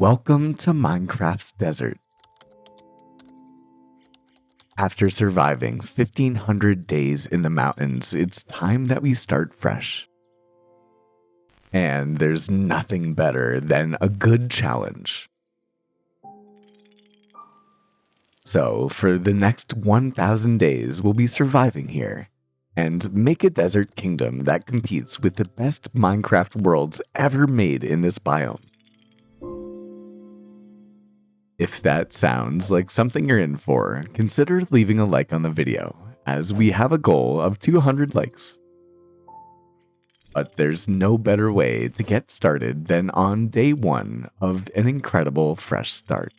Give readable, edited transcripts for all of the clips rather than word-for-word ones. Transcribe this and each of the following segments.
Welcome to Minecraft's desert. After surviving 1500 days in the mountains, it's time that we start fresh. And there's nothing better than a good challenge. So, for the next 1000 days, we'll be surviving here and make a desert kingdom that competes with the best Minecraft worlds ever made in this biome. If that sounds like something you're in for, consider leaving a like on the video, as we have a goal of 200 likes. But there's no better way to get started than on day 1 of an incredible fresh start.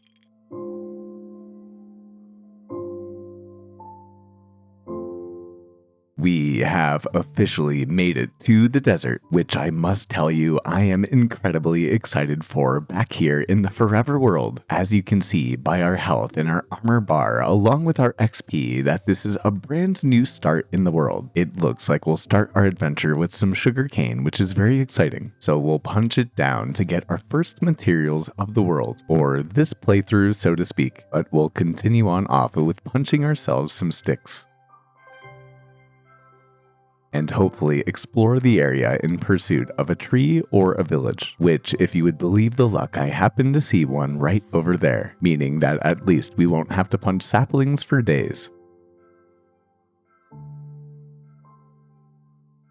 We have officially made it to the desert, which I must tell you I am incredibly excited for back here in the forever world. As you can see by our health and our armor bar along with our XP that this is a brand new start in the world. It looks like we'll start our adventure with some sugarcane, which is very exciting. So we'll punch it down to get our first materials of the world, or this playthrough so to speak, but we'll continue on off with punching ourselves some sticks. And hopefully explore the area in pursuit of a tree or a village, which, if you would believe the luck, I happen to see one right over there, meaning that at least we won't have to punch saplings for days.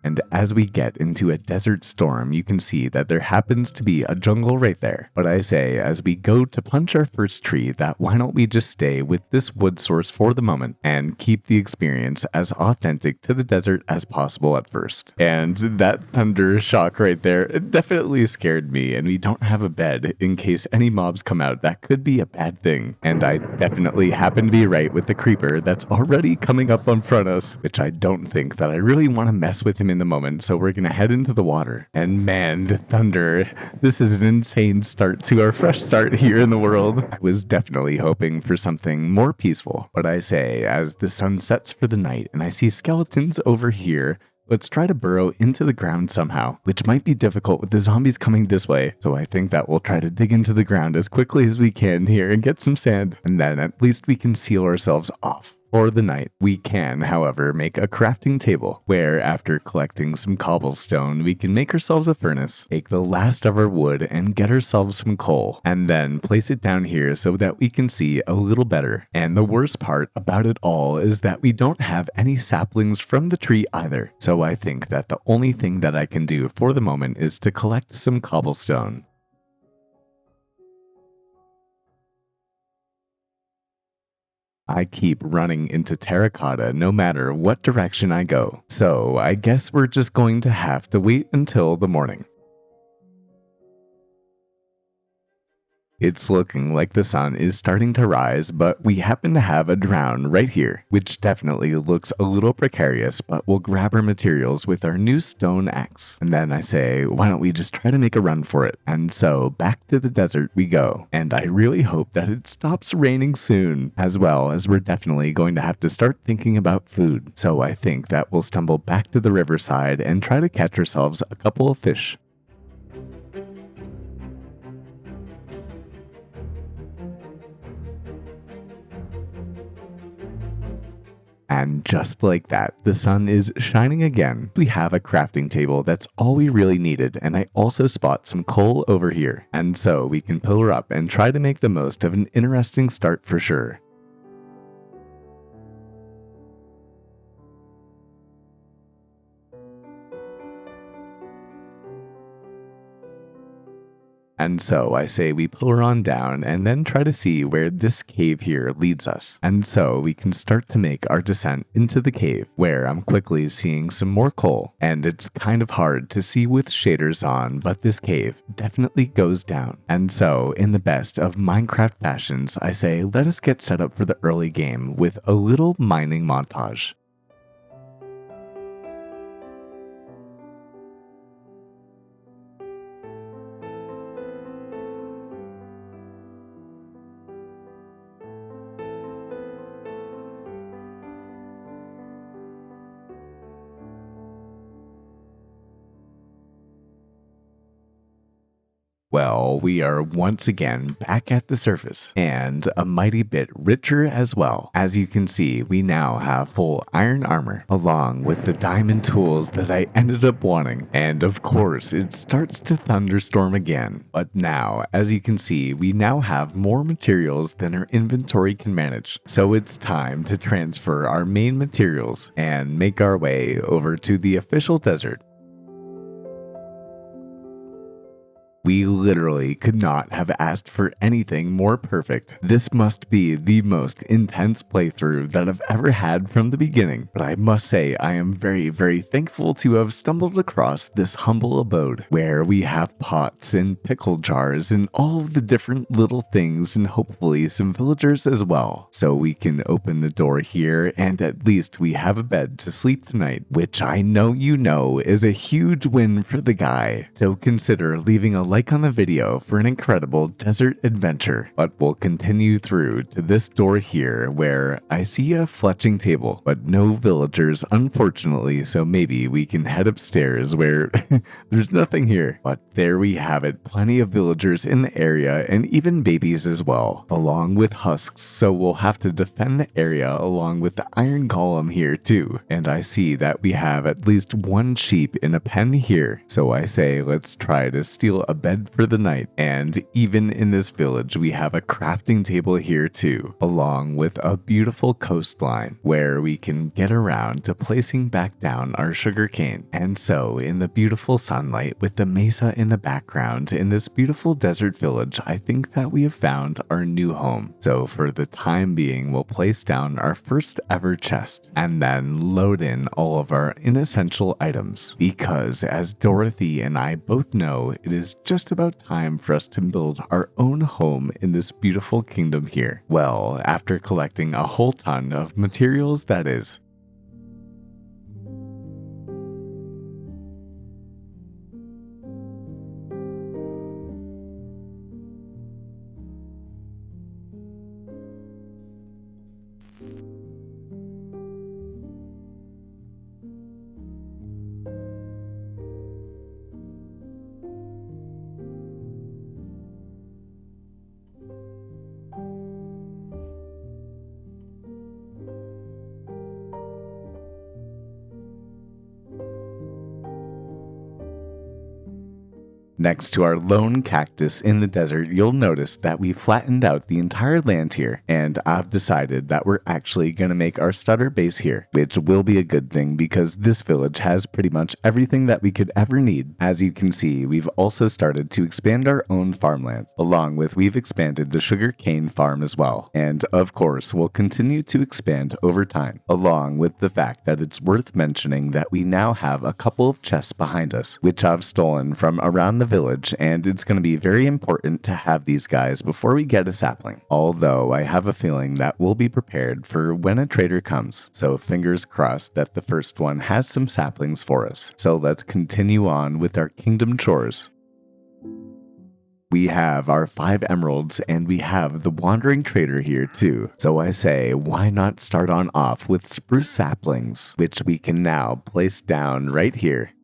And as we get into a desert storm, you can see that there happens to be a jungle right there. But I say, as we go to punch our first tree, that why don't we just stay with this wood source for the moment and keep the experience as authentic to the desert as possible at first. And that thunder shock right there, it definitely scared me, and we don't have a bed in case any mobs come out. That could be a bad thing. And I definitely happen to be right with the creeper that's already coming up in front of us, which I don't think that I really want to mess with him in the moment, so we're gonna head into the water. And man, the thunder, this is an insane start to our fresh start here in the world. I was definitely hoping for something more peaceful, but I say, as the sun sets for the night and I see skeletons over here, let's try to burrow into the ground somehow, which might be difficult with the zombies coming this way. So I think that we'll try to dig into the ground as quickly as we can here and get some sand, and then at least we can seal ourselves off for the night. We can, however, make a crafting table, where after collecting some cobblestone, we can make ourselves a furnace, take the last of our wood and get ourselves some coal, and then place it down here so that we can see a little better. And the worst part about it all is that we don't have any saplings from the tree either. So I think that the only thing that I can do for the moment is to collect some cobblestone. I keep running into terracotta no matter what direction I go, so I guess we're just going to have to wait until the morning. It's looking like the sun is starting to rise, but we happen to have a drown right here, which definitely looks a little precarious, but we'll grab our materials with our new stone axe. And then I say, why don't we just try to make a run for it? And so back to the desert we go. And I really hope that it stops raining soon, as well as we're definitely going to have to start thinking about food. So I think that we'll stumble back to the riverside and try to catch ourselves a couple of fish. And just like that, the sun is shining again. We have a crafting table, that's all we really needed, and I also spot some coal over here. And so we can pillar up and try to make the most of an interesting start for sure. And so I say we pull on down and then try to see where this cave here leads us. And so we can start to make our descent into the cave, where I'm quickly seeing some more coal. And it's kind of hard to see with shaders on, but this cave definitely goes down. And so in the best of Minecraft fashions, I say let us get set up for the early game with a little mining montage. Well, we are once again back at the surface, and a mighty bit richer as well. As you can see, we now have full iron armor, along with the diamond tools that I ended up wanting. And of course, it starts to thunderstorm again. But now, as you can see, we now have more materials than our inventory can manage. So it's time to transfer our main materials and make our way over to the official desert. We literally could not have asked for anything more perfect. This must be the most intense playthrough that I've ever had from the beginning, but I must say I am very, very thankful to have stumbled across this humble abode where we have pots and pickle jars and all of the different little things and hopefully some villagers as well. So we can open the door here and at least we have a bed to sleep tonight, which I know you know is a huge win for the guy. So consider leaving a like on the video for an incredible desert adventure. But we'll continue through to this door here where I see a fletching table, but no villagers unfortunately, so maybe we can head upstairs where there's nothing here. But there we have it, plenty of villagers in the area and even babies as well, along with husks, so we'll have to defend the area along with the iron golem here too. And I see that we have at least one sheep in a pen here, so I say let's try to steal a bed for the night. And even in this village we have a crafting table here too, along with a beautiful coastline where we can get around to placing back down our sugarcane. And so in the beautiful sunlight with the mesa in the background in this beautiful desert village, I think that we have found our new home. So for the time being we'll place down our first ever chest and then load in all of our inessential items, because as Dorothy and I both know, it is just about time for us to build our own home in this beautiful kingdom here. Well, after collecting a whole ton of materials, that is. Next to our lone cactus in the desert, you'll notice that we flattened out the entire land here, and I've decided that we're actually going to make our starter base here, which will be a good thing because this village has pretty much everything that we could ever need. As you can see, we've also started to expand our own farmland, along with we've expanded the sugarcane farm as well, and of course we'll continue to expand over time, along with the fact that it's worth mentioning that we now have a couple of chests behind us, which I've stolen from around the village, and it's going to be very important to have these guys before we get a sapling. Although I have a feeling that we'll be prepared for when a trader comes, so fingers crossed that the first one has some saplings for us. So let's continue on with our kingdom chores. We have our 5 emeralds and we have the wandering trader here too. So I say, why not start on off with spruce saplings, which we can now place down right here.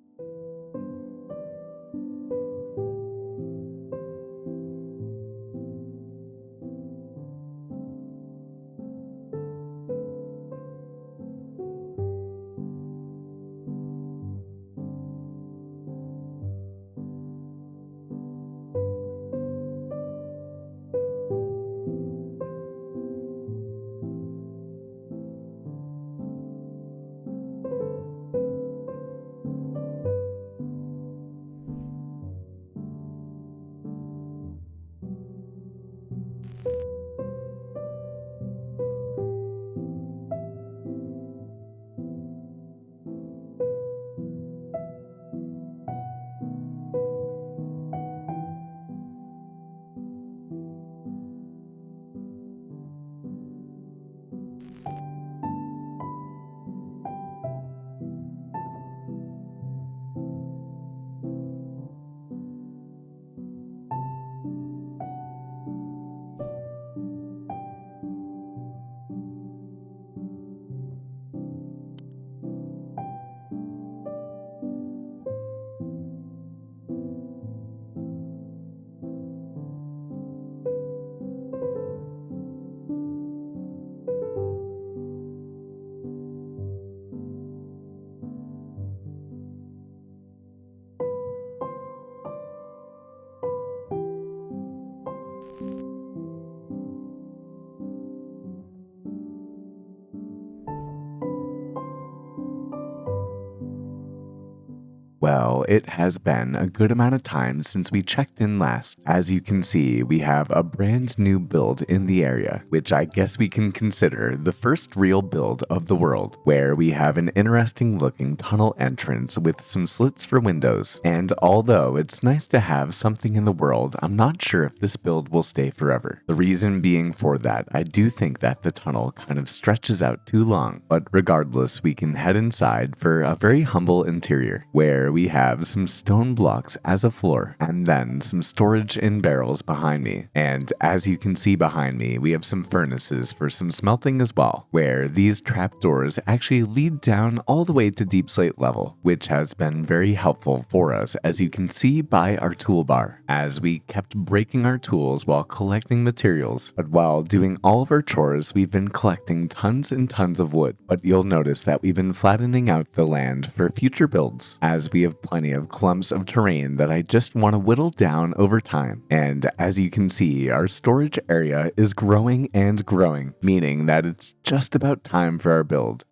Well, it has been a good amount of time since we checked in last. As you can see, we have a brand new build in the area, which I guess we can consider the first real build of the world, where we have an interesting looking tunnel entrance with some slits for windows. And although it's nice to have something in the world, I'm not sure if this build will stay forever. The reason being for that, I do think that the tunnel kind of stretches out too long, but regardless, we can head inside for a very humble interior, where we have some stone blocks as a floor, and then some storage in barrels behind me. And as you can see behind me, we have some furnaces for some smelting as well, where these trapdoors actually lead down all the way to deep slate level, which has been very helpful for us, as you can see by our toolbar, as we kept breaking our tools while collecting materials. But while doing all of our chores, we've been collecting tons and tons of wood. But you'll notice that we've been flattening out the land for future builds, as we have plenty of clumps of terrain that I just want to whittle down over time. And as you can see, our storage area is growing and growing, meaning that it's just about time for our build.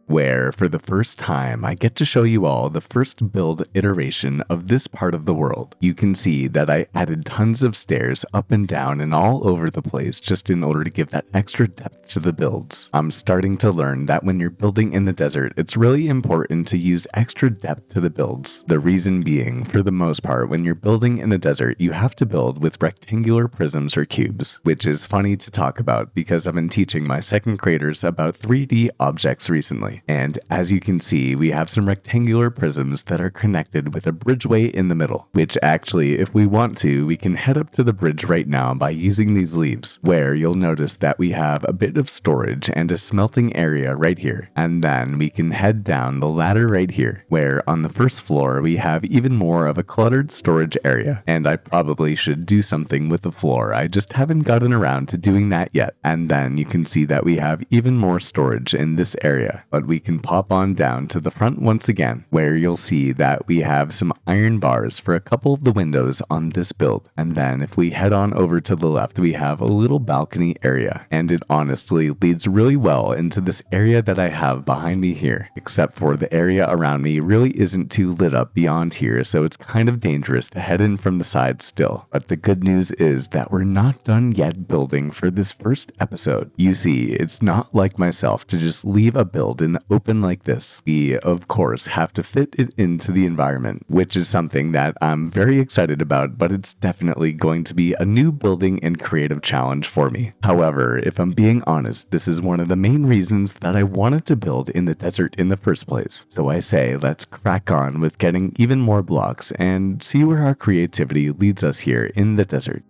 Where for the first time I get to show you all the first build iteration of this part of the world. You can see that I added tons of stairs up and down and all over the place just in order to give that extra depth to the builds. I'm starting to learn that when you're building in the desert, it's really important to use extra depth to the builds. The reason being, for the most part, when you're building in the desert, you have to build with rectangular prisms or cubes, which is funny to talk about because I've been teaching my second graders about 3D objects recently. And as you can see, we have some rectangular prisms that are connected with a bridgeway in the middle, which actually, if we want to, we can head up to the bridge right now by using these leaves, where you'll notice that we have a bit of storage and a smelting area right here. And then we can head down the ladder right here, where on the first floor we have even more of a cluttered storage area. And I probably should do something with the floor, I just haven't gotten around to doing that yet. And then you can see that we have even more storage in this area, but we can pop on down to the front once again, where you'll see that we have some iron bars for a couple of the windows on this build. And then if we head on over to the left, we have a little balcony area, and it honestly leads really well into this area that I have behind me here, except for the area around me really isn't too lit up beyond here, so it's kind of dangerous to head in from the side still. But the good news is that we're not done yet building for this first episode. You see, it's not like myself to just leave a build in the open like this. We, of course, have to fit it into the environment, which is something that I'm very excited about, but it's definitely going to be a new building and creative challenge for me. However, if I'm being honest, this is one of the main reasons that I wanted to build in the desert in the first place. So I say, let's crack on with getting even more blocks and see where our creativity leads us here in the desert.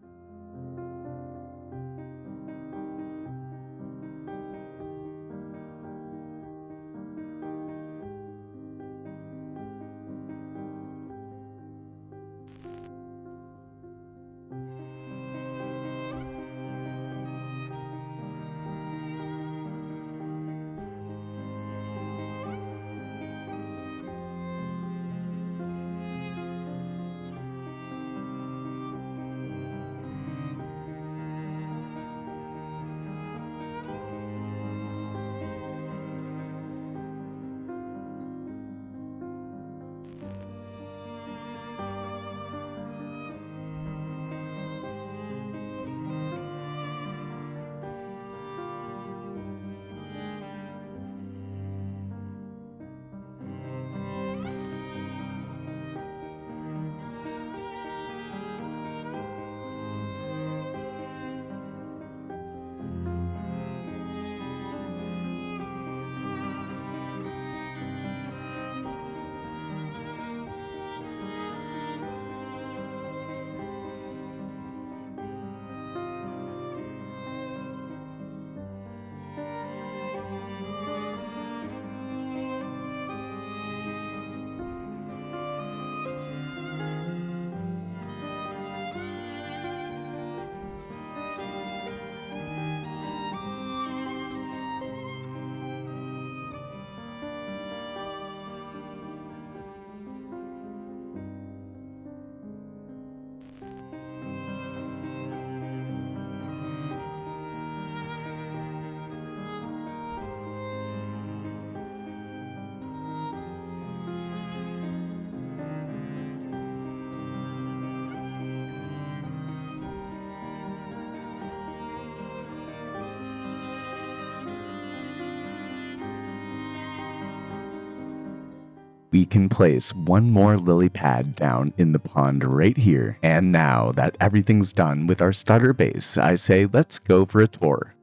we can place one more lily pad down in the pond right here. And now that everything's done with our starter base, I say let's go for a tour.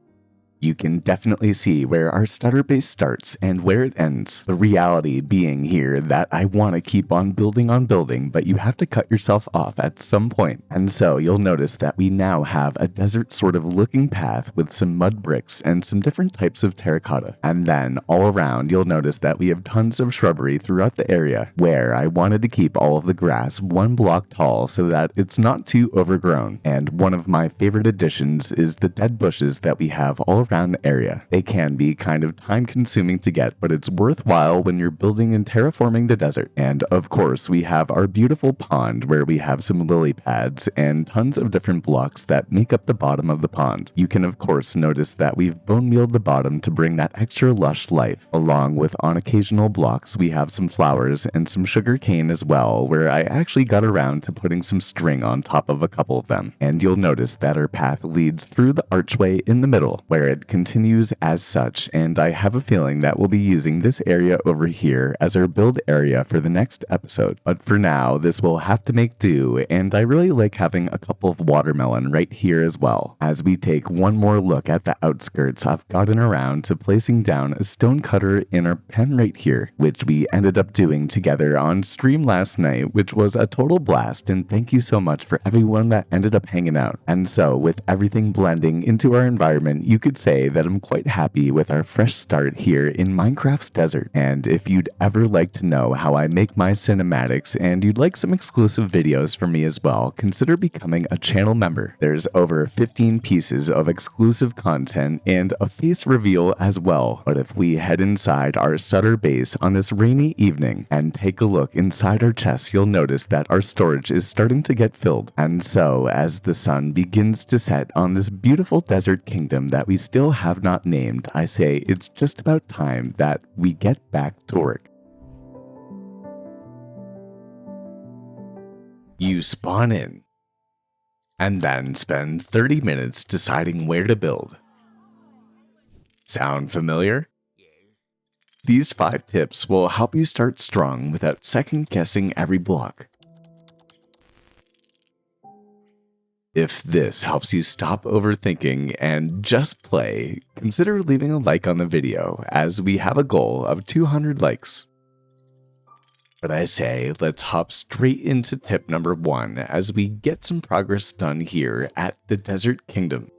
You can definitely see where our starter base starts and where it ends. The reality being here that I want to keep on building, but you have to cut yourself off at some point. And so you'll notice that we now have a desert sort of looking path with some mud bricks and some different types of terracotta. And then all around you'll notice that we have tons of shrubbery throughout the area where I wanted to keep all of the grass 1 block tall so that it's not too overgrown. And one of my favorite additions is the dead bushes that we have all around the area. They can be kind of time consuming to get, but it's worthwhile when you're building and terraforming the desert. And of course, we have our beautiful pond where we have some lily pads and tons of different blocks that make up the bottom of the pond. You can of course notice that we've bone mealed the bottom to bring that extra lush life. Along with on occasional blocks, we have some flowers and some sugar cane as well, where I actually got around to putting some string on top of a couple of them. And you'll notice that our path leads through the archway in the middle, where it continues as such, and I have a feeling that we'll be using this area over here as our build area for the next episode. But for now, this will have to make do, and I really like having a couple of watermelon right here as well. As we take one more look at the outskirts, I've gotten around to placing down a stone cutter in our pen right here, which we ended up doing together on stream last night, which was a total blast, and thank you so much for everyone that ended up hanging out. And so with everything blending into our environment, you could say that I'm quite happy with our fresh start here in Minecraft's desert. And if you'd ever like to know how I make my cinematics and you'd like some exclusive videos from me as well, consider becoming a channel member. There's over 15 pieces of exclusive content and a face reveal as well. But if we head inside our starter base on this rainy evening and take a look inside our chests, you'll notice that our storage is starting to get filled. And so as the sun begins to set on this beautiful desert kingdom that we still have not named, I say it's just about time that we get back to work. You spawn in and then spend 30 minutes deciding where to build. Sound familiar? These 5 tips will help you start strong without second guessing every block. If this helps you stop overthinking and just play, consider leaving a like on the video as we have a goal of 200 likes. But I say let's hop straight into tip number 1 as we get some progress done here at the Desert Kingdom.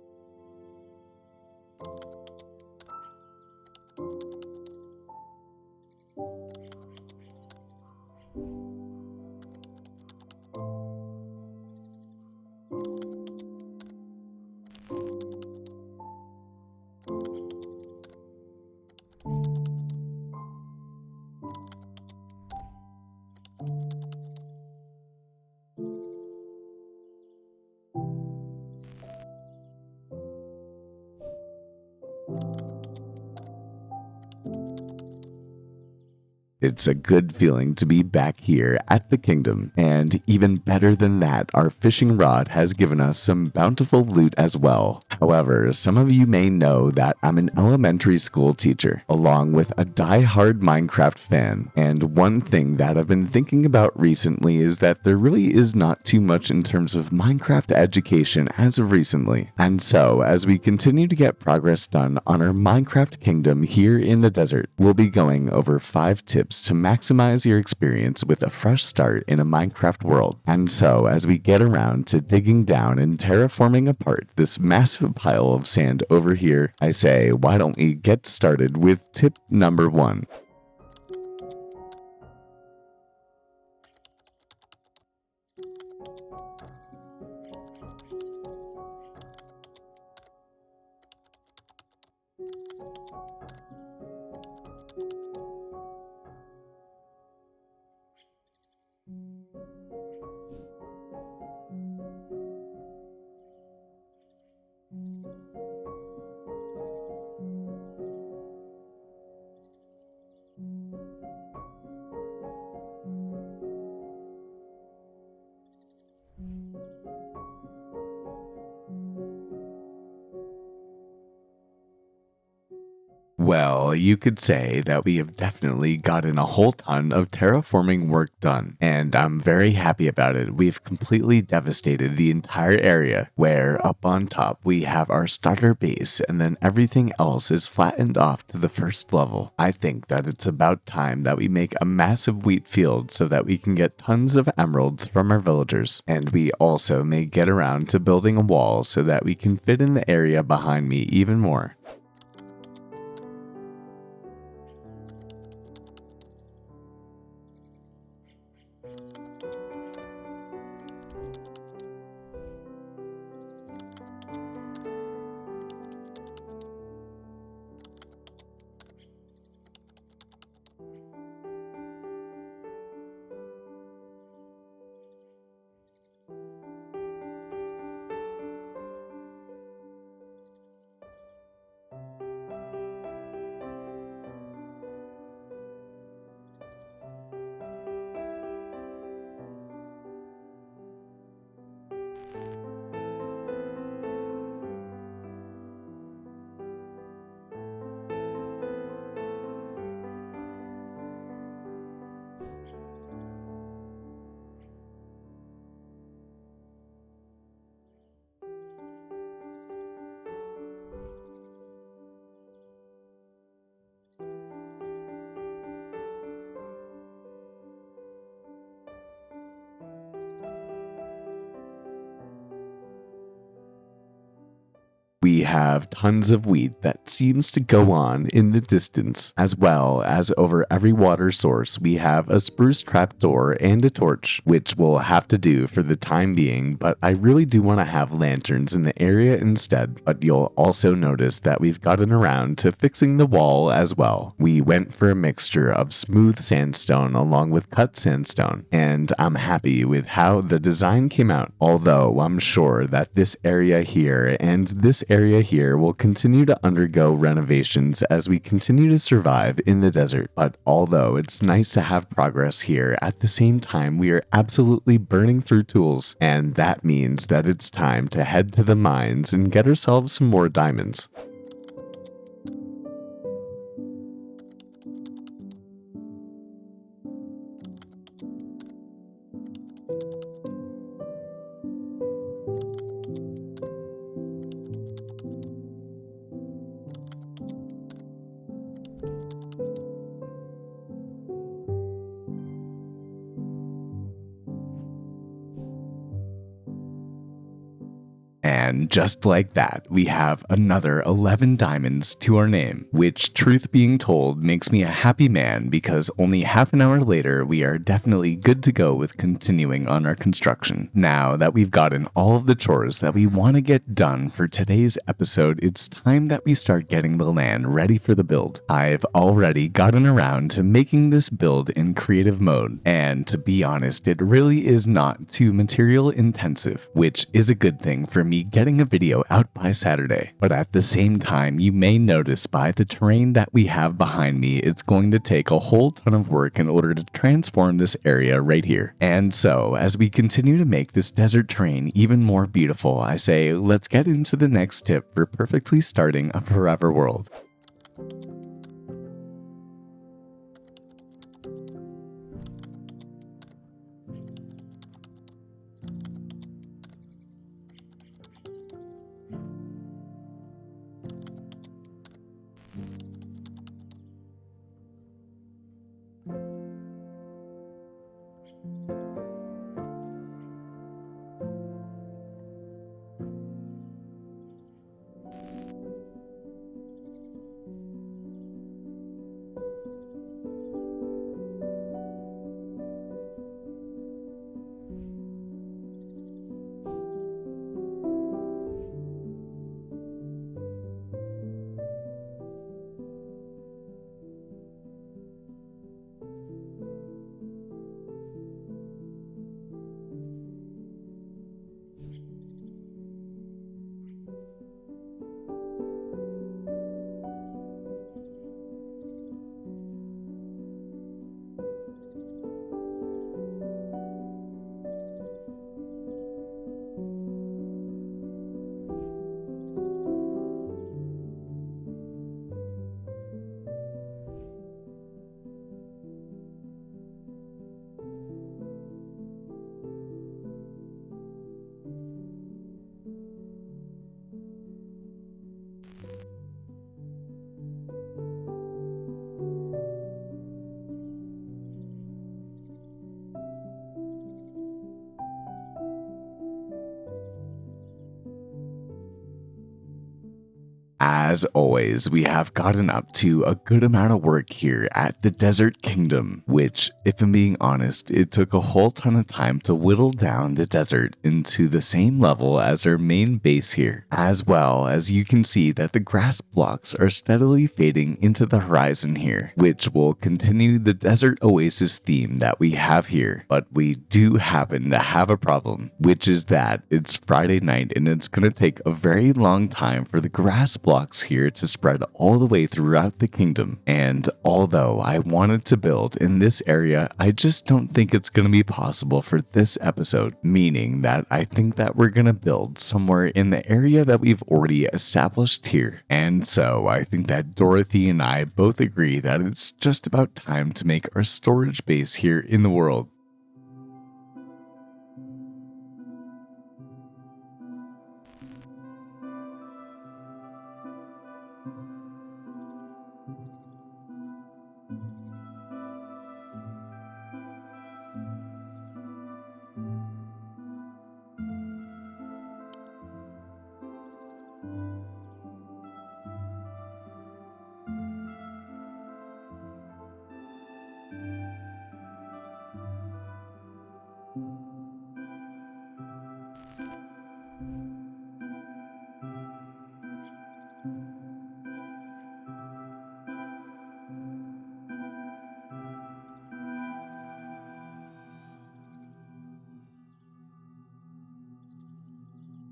It's a good feeling to be back here at the kingdom, and even better than that, our fishing rod has given us some bountiful loot as well. However, some of you may know that I'm an elementary school teacher, along with a die-hard Minecraft fan, and one thing that I've been thinking about recently is that there really is not too much in terms of Minecraft education as of recently. And so, as we continue to get progress done on our Minecraft kingdom here in the desert, we'll be going over 5 tips to maximize your experience with a fresh start in a Minecraft world. And so as we get around to digging down and terraforming apart this massive pile of sand over here, I say why don't we get started with tip number 1. Well, you could say that we have definitely gotten a whole ton of terraforming work done, and I'm very happy about it. We've completely devastated the entire area, where up on top we have our starter base, and then everything else is flattened off to the first level. I think that it's about time that we make a massive wheat field so that we can get tons of emeralds from our villagers, and we also may get around to building a wall so that we can fit in the area behind me even more. We have tons of wheat that seems to go on in the distance, as well as over every water source we have a spruce trapdoor and a torch, which will have to do for the time being, but I really do want to have lanterns in the area instead. But you'll also notice that we've gotten around to fixing the wall as well. We went for a mixture of smooth sandstone along with cut sandstone, and I'm happy with how the design came out, although I'm sure that this area here and this area here will continue to undergo renovations as we continue to survive in the desert. But although it's nice to have progress here, at the same time we are absolutely burning through tools, and that means that it's time to head to the mines and get ourselves some more diamonds. And just like that, we have another 11 diamonds to our name, which, truth being told, makes me a happy man because only half an hour later, we are definitely good to go with continuing on our construction. Now that we've gotten all of the chores that we want to get done for today's episode, it's time that we start getting the land ready for the build. I've already gotten around to making this build in creative mode, and to be honest, it really is not too material intensive, which is a good thing for me getting a video out by Saturday. But at the same time, you may notice by the terrain that we have behind me, it's going to take a whole ton of work in order to transform this area right here. And so, as we continue to make this desert terrain even more beautiful, I say, let's get into the next tip for perfectly starting a forever world. As always, we have gotten up to a good amount of work here at the Desert Kingdom, which, if I'm being honest, it took a whole ton of time to whittle down the desert into the same level as our main base here. As well as you can see that the grass blocks are steadily fading into the horizon here, which will continue the desert oasis theme that we have here. But we do happen to have a problem, which is that it's Friday night and it's going to take a very long time for the grass blocks here to spread all the way throughout the kingdom. And although I wanted to build in this area, I just don't think it's going to be possible for this episode, meaning that I think that we're going to build somewhere in the area that we've already established here. And so I think that Dorothy and I both agree that it's just about time to make our storage base here in the world.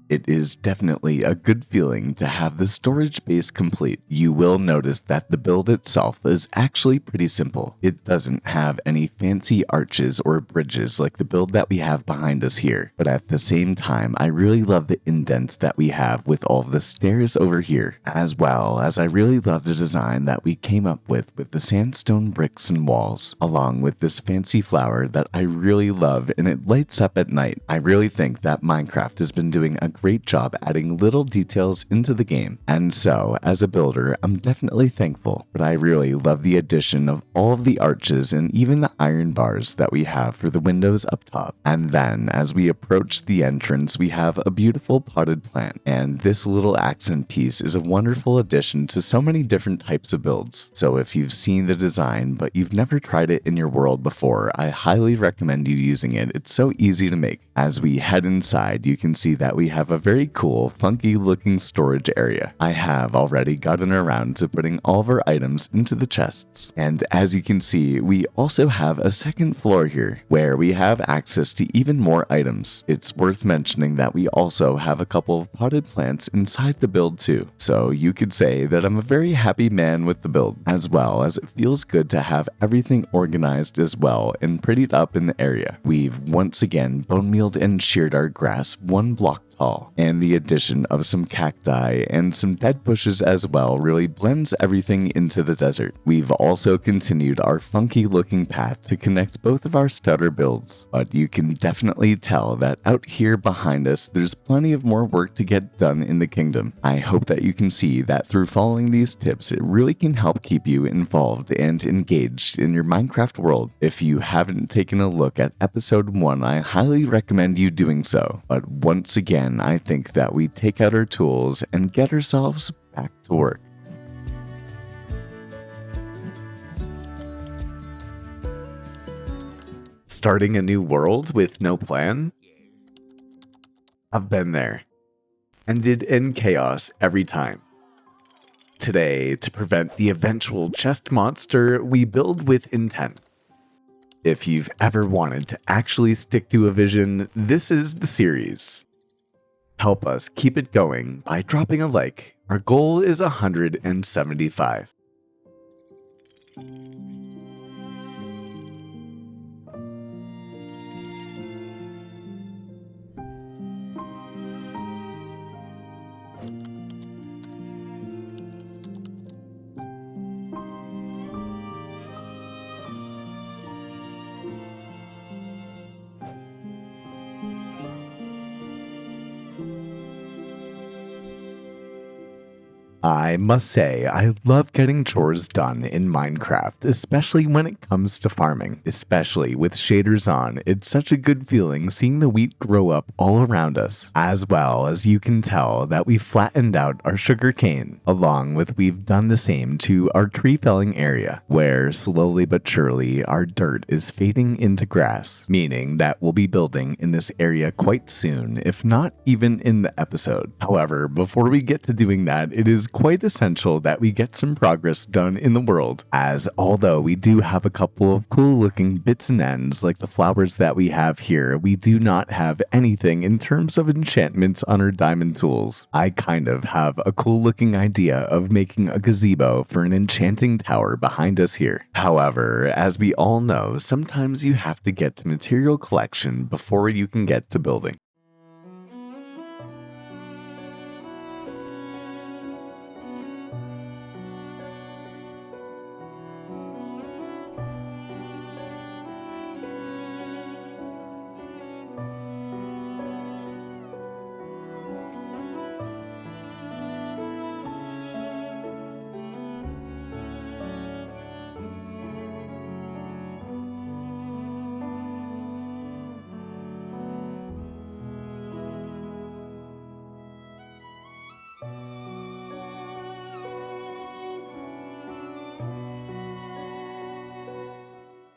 It is definitely a good feeling to have the storage base complete. You will notice that the build itself is actually pretty simple. It doesn't have any fancy arches or bridges like the build that we have behind us here. But at the same time, I really love the indents that we have with all of the stairs over here, as well as I really love the design that we came up with the sandstone bricks and walls, along with this fancy flower that I really love and it lights up at night. I really think that Minecraft has been doing a great job adding little details into the game, and so as a builder I'm definitely thankful, but I really love the addition of all of the arches and even the iron bars that we have for the windows up top. And then as we approach the entrance, we have a beautiful potted plant, and this little accent piece is a wonderful addition to so many different types of builds. So if you've seen the design but you've never tried it in your world before, I highly recommend you using it. It's so easy to make. As we head inside, you can see that we have a very cool, funky looking storage area. I have already gotten around to putting all of our items into the chests. And as you can see, we also have a second floor here where we have access to even more items. It's worth mentioning that we also have a couple of potted plants inside the build too. So you could say that I'm a very happy man with the build, as well as it feels good to have everything organized as well and prettied up in the area. We've once again bone mealed and sheared our grass 1 block tall, and the addition of some cacti and some dead bushes as well really blends everything into the desert. We've also continued our funky looking path to connect both of our starter builds, but you can definitely tell that out here behind us there's plenty of more work to get done in the kingdom. I hope that you can see that through following these tips it really can help keep you involved and engaged in your Minecraft world. If you haven't taken a look at episode 1, I highly recommend you doing so. But once again, I think that we take out our tools and get ourselves back to work. Starting a new world with no plan? I've been there. Ended in chaos every time. Today, to prevent the eventual chest monster, we build with intent. If you've ever wanted to actually stick to a vision, this is the series. Help us keep it going by dropping a like. Our goal is 175. I must say, I love getting chores done in Minecraft, especially when it comes to farming. Especially with shaders on, it's such a good feeling seeing the wheat grow up all around us. As well as you can tell that we flattened out our sugarcane, along with we've done the same to our tree felling area, where slowly but surely our dirt is fading into grass, meaning that we'll be building in this area quite soon, if not even in the episode. However, before we get to doing that, it is quite essential that we get some progress done in the world, as although we do have a couple of cool looking bits and ends like the flowers that we have here, we do not have anything in terms of enchantments on our diamond tools. I kind of have a cool looking idea of making a gazebo for an enchanting tower behind us here. However, as we all know, sometimes you have to get to material collection before you can get to building.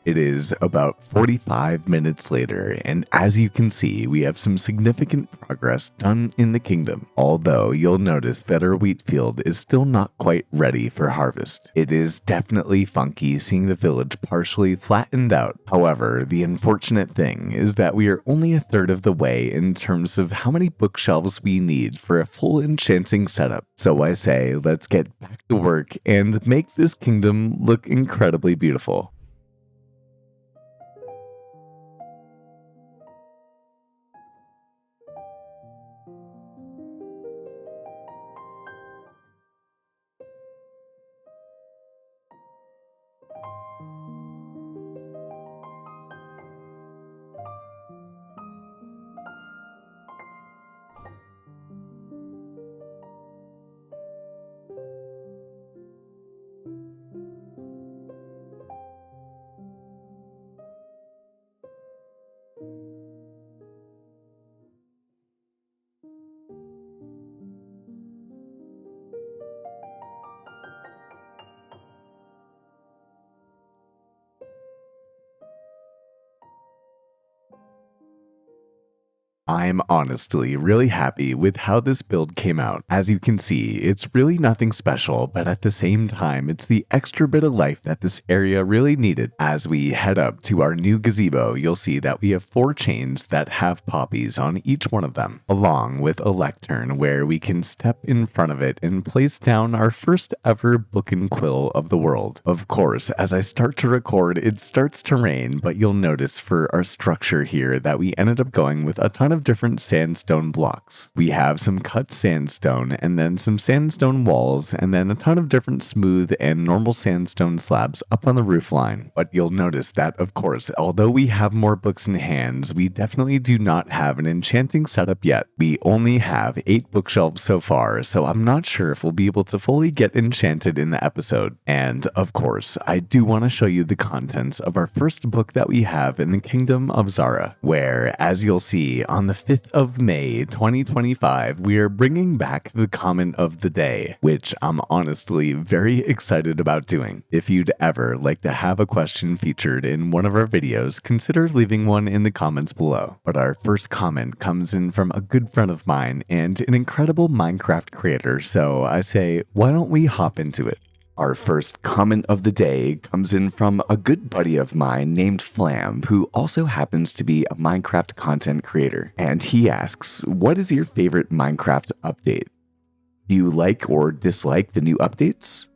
It is about 45 minutes later, and as you can see, we have some significant progress done in the kingdom, although you'll notice that our wheat field is still not quite ready for harvest. It is definitely funky seeing the village partially flattened out. However, the unfortunate thing is that we are only a third of the way in terms of how many bookshelves we need for a full enchanting setup. So I say, let's get back to work and make this kingdom look incredibly beautiful. I'm honestly really happy with how this build came out. As you can see, it's really nothing special, but at the same time, it's the extra bit of life that this area really needed. As we head up to our new gazebo, you'll see that we have 4 chains that have poppies on each one of them, along with a lectern where we can step in front of it and place down our first ever book and quill of the world. Of course, as I start to record, it starts to rain, but you'll notice for our structure here that we ended up going with a ton of different sandstone blocks. We have some cut sandstone and then some sandstone walls and then a ton of different smooth and normal sandstone slabs up on the roof line. But you'll notice that, of course, although we have more books in hands, we definitely do not have an enchanting setup yet. We only have 8 bookshelves so far, so I'm not sure if we'll be able to fully get enchanted in the episode. And of course, I do want to show you the contents of our first book that we have in the Kingdom of Zara, where, as you'll see, on the 5th of May 2025, we are bringing back the comment of the day, which I'm honestly very excited about doing. If you'd ever like to have a question featured in one of our videos, consider leaving one in the comments below. But our first comment comes in from a good friend of mine and an incredible Minecraft creator, so I say, why don't we hop into it? Our first comment of the day comes in from a good buddy of mine named Flam, who also happens to be a Minecraft content creator. And he asks, what is your favorite Minecraft update? Do you like or dislike the new updates?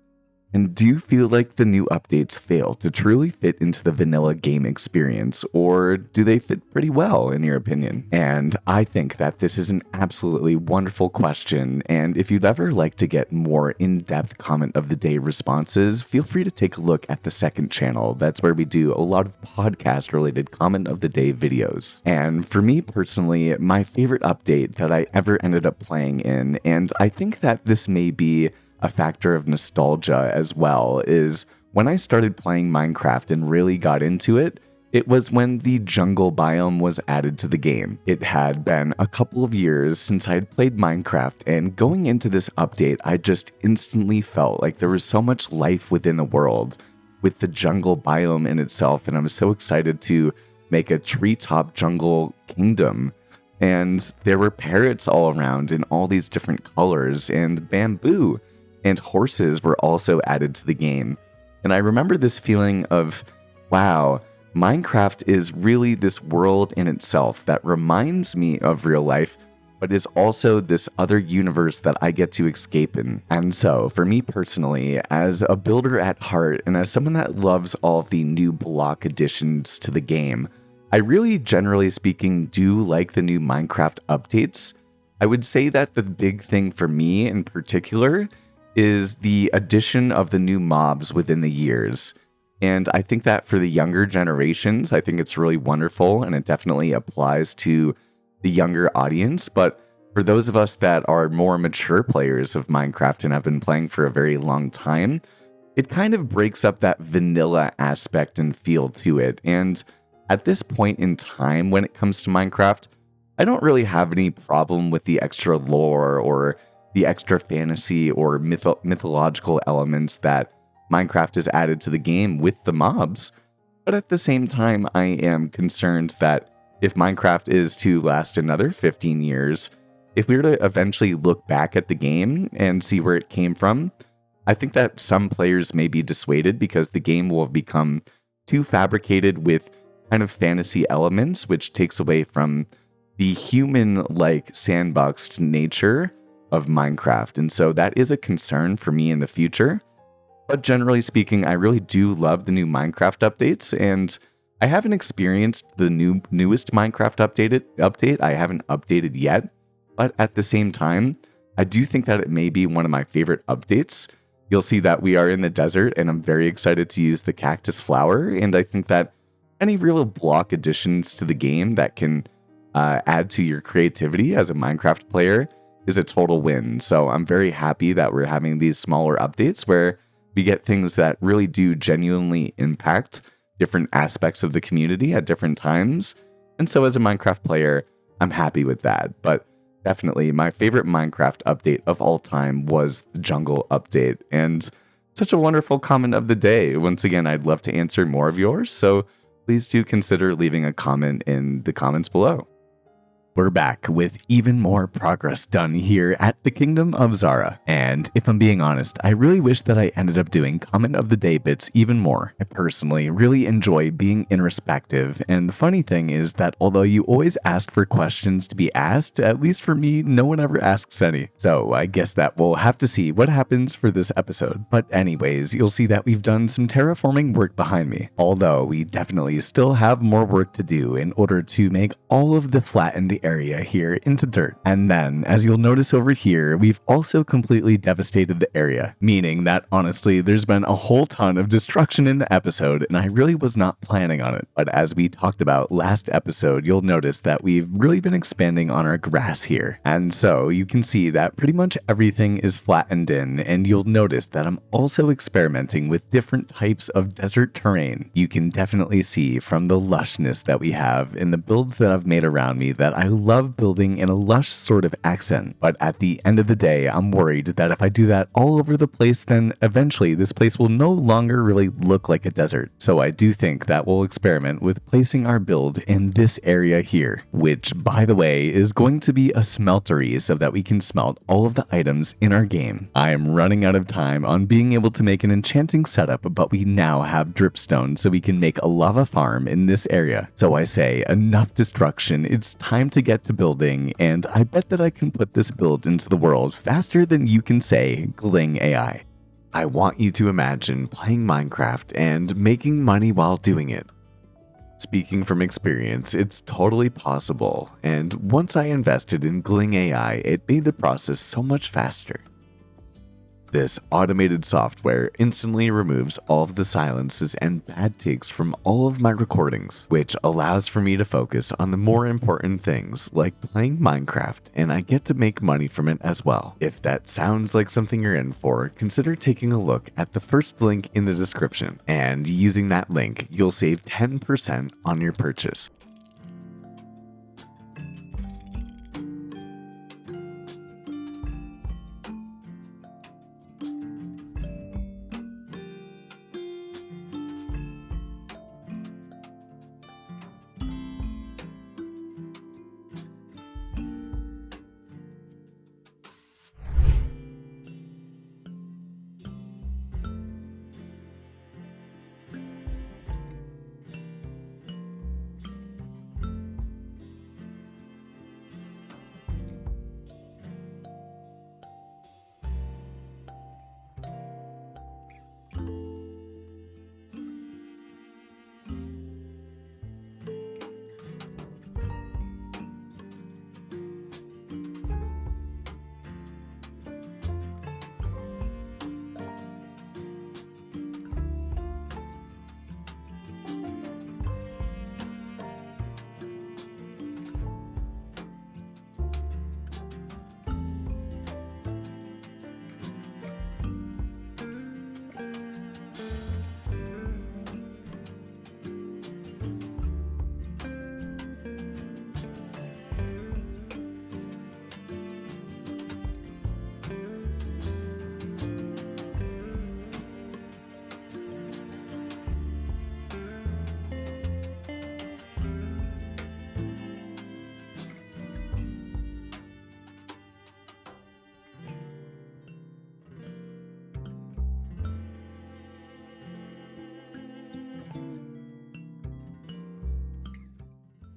And do you feel like the new updates fail to truly fit into the vanilla game experience, or do they fit pretty well in your opinion? And I think that this is an absolutely wonderful question, and if you'd ever like to get more in-depth comment of the day responses, feel free to take a look at the second channel. That's where we do a lot of podcast related comment of the day videos. And for me personally, my favorite update that I ever ended up playing in, and I think that this may be a factor of nostalgia as well, is when I started playing Minecraft and really got into it, it was when the jungle biome was added to the game. It had been a couple of years since I had played Minecraft, and going into this update, I just instantly felt like there was so much life within the world with the jungle biome in itself, and I'm so excited to make a treetop jungle kingdom. And there were parrots all around in all these different colors, and bamboo and horses were also added to the game. And I remember this feeling of, wow, Minecraft is really this world in itself that reminds me of real life, but is also this other universe that I get to escape in. And so, for me personally, as a builder at heart, and as someone that loves all the new block additions to the game, I really, generally speaking, do like the new Minecraft updates. I would say that the big thing for me in particular is the addition of the new mobs within the years. And I think that for the younger generations, I think it's really wonderful, and it definitely applies to the younger audience. But for those of us that are more mature players of Minecraft and have been playing for a very long time, it kind of breaks up that vanilla aspect and feel to it. And at this point in time, when it comes to Minecraft, I don't really have any problem with the extra lore or the extra fantasy or mythological elements that Minecraft has added to the game with the mobs. But at the same time, I am concerned that if Minecraft is to last another 15 years, if we were to eventually look back at the game and see where it came from, I think that some players may be dissuaded because the game will have become too fabricated with kind of fantasy elements, which takes away from the human-like sandboxed nature of Minecraft. And so that is a concern for me in the future. But generally speaking, I really do love the new Minecraft updates, and I haven't experienced the newest Minecraft update. I haven't updated yet, but at the same time, I do think that it may be one of my favorite updates. You'll see that we are in the desert, and I'm very excited to use the cactus flower, and I think that any real block additions to the game that can add to your creativity as a Minecraft player is a total win. So I'm very happy that we're having these smaller updates where we get things that really do genuinely impact different aspects of the community at different times. And so as a Minecraft player, I'm happy with that. But definitely my favorite Minecraft update of all time was the jungle update. And such a wonderful comment of the day. Once again, I'd love to answer more of yours. So please do consider leaving a comment in the comments below. We're back with even more progress done here at the Kingdom of Zara. And if I'm being honest, I really wish that I ended up doing comment of the day bits even more. I personally really enjoy being introspective, and the funny thing is that although you always ask for questions to be asked, at least for me, no one ever asks any. So I guess that we'll have to see what happens for this episode. But anyways, you'll see that we've done some terraforming work behind me, although we definitely still have more work to do in order to make all of the flattened area here into dirt. And then, as you'll notice over here, we've also completely devastated the area, meaning that honestly, there's been a whole ton of destruction in the episode, and I really was not planning on it. But as we talked about last episode, you'll notice that we've really been expanding on our grass here. And so you can see that pretty much everything is flattened in, and you'll notice that I'm also experimenting with different types of desert terrain. You can definitely see from the lushness that we have in the builds that I've made around me that I love building in a lush sort of accent. But at the end of the day, I'm worried that if I do that all over the place, then eventually this place will no longer really look like a desert. So I do think that we'll experiment with placing our build in this area here, which by the way is going to be a smeltery so that we can smelt all of the items in our game. I am running out of time on being able to make an enchanting setup, but we now have dripstone so we can make a lava farm in this area. So I say enough destruction, it's time to get to building, and I bet that I can put this build into the world faster than you can say Gling AI. I want you to imagine playing Minecraft and making money while doing it. Speaking from experience, it's totally possible, and once I invested in Gling AI, it made the process so much faster. This automated software instantly removes all of the silences and bad takes from all of my recordings, which allows for me to focus on the more important things like playing Minecraft, and I get to make money from it as well. If that sounds like something you're in for, consider taking a look at the first link in the description, and using that link, you'll save 10% on your purchase.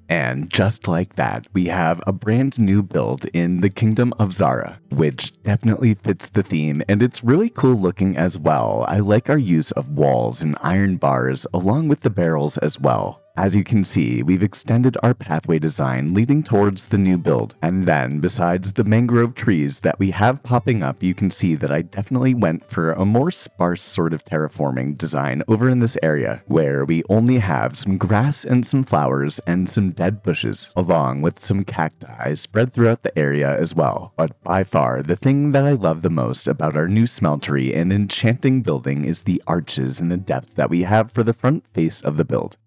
And just like that, we have a brand new build in the Kingdom of Zara, which definitely fits the theme, and it's really cool looking as well. I like our use of walls and iron bars along with the barrels as well. As you can see, we've extended our pathway design leading towards the new build, and then besides the mangrove trees that we have popping up, you can see that I definitely went for a more sparse sort of terraforming design over in this area, where we only have some grass and some flowers and some dead bushes, along with some cacti spread throughout the area as well. But by far, the thing that I love the most about our new smeltery and enchanting building is the arches and the depth that we have for the front face of the build.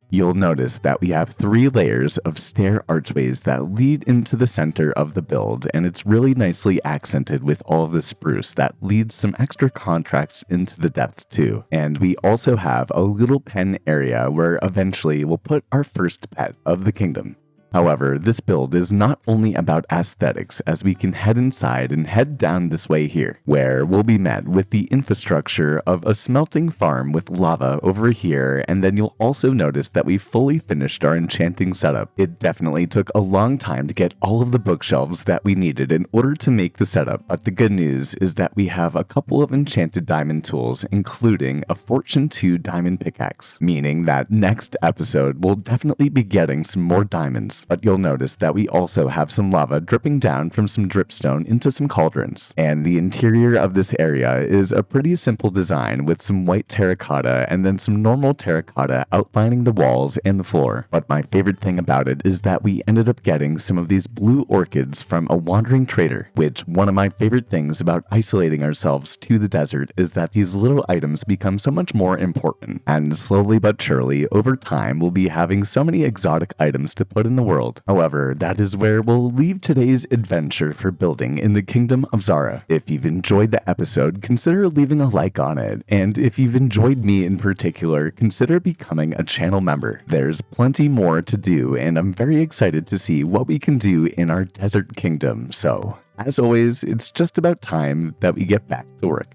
You'll notice that we have 3 layers of stair archways that lead into the center of the build, and it's really nicely accented with all of the spruce that leads some extra contrast into the depth too. And we also have a little pen area where eventually we'll put our first pet of the kingdom. However, this build is not only about aesthetics, as we can head inside and head down this way here, where we'll be met with the infrastructure of a smelting farm with lava over here, and then you'll also notice that we fully finished our enchanting setup. It definitely took a long time to get all of the bookshelves that we needed in order to make the setup, but the good news is that we have a couple of enchanted diamond tools, including a Fortune 2 diamond pickaxe, meaning that next episode we'll definitely be getting some more diamonds. But you'll notice that we also have some lava dripping down from some dripstone into some cauldrons. And the interior of this area is a pretty simple design with some white terracotta and then some normal terracotta outlining the walls and the floor. But my favorite thing about it is that we ended up getting some of these blue orchids from a wandering trader, which one of my favorite things about isolating ourselves to the desert is that these little items become so much more important. And slowly but surely, over time, we'll be having so many exotic items to put in the world. However, that is where we'll leave today's adventure for building in the Kingdom of Zara. If you've enjoyed the episode, consider leaving a like on it, and if you've enjoyed me in particular, consider becoming a channel member. There's plenty more to do, and I'm very excited to see what we can do in our desert kingdom. So, as always, it's just about time that we get back to work.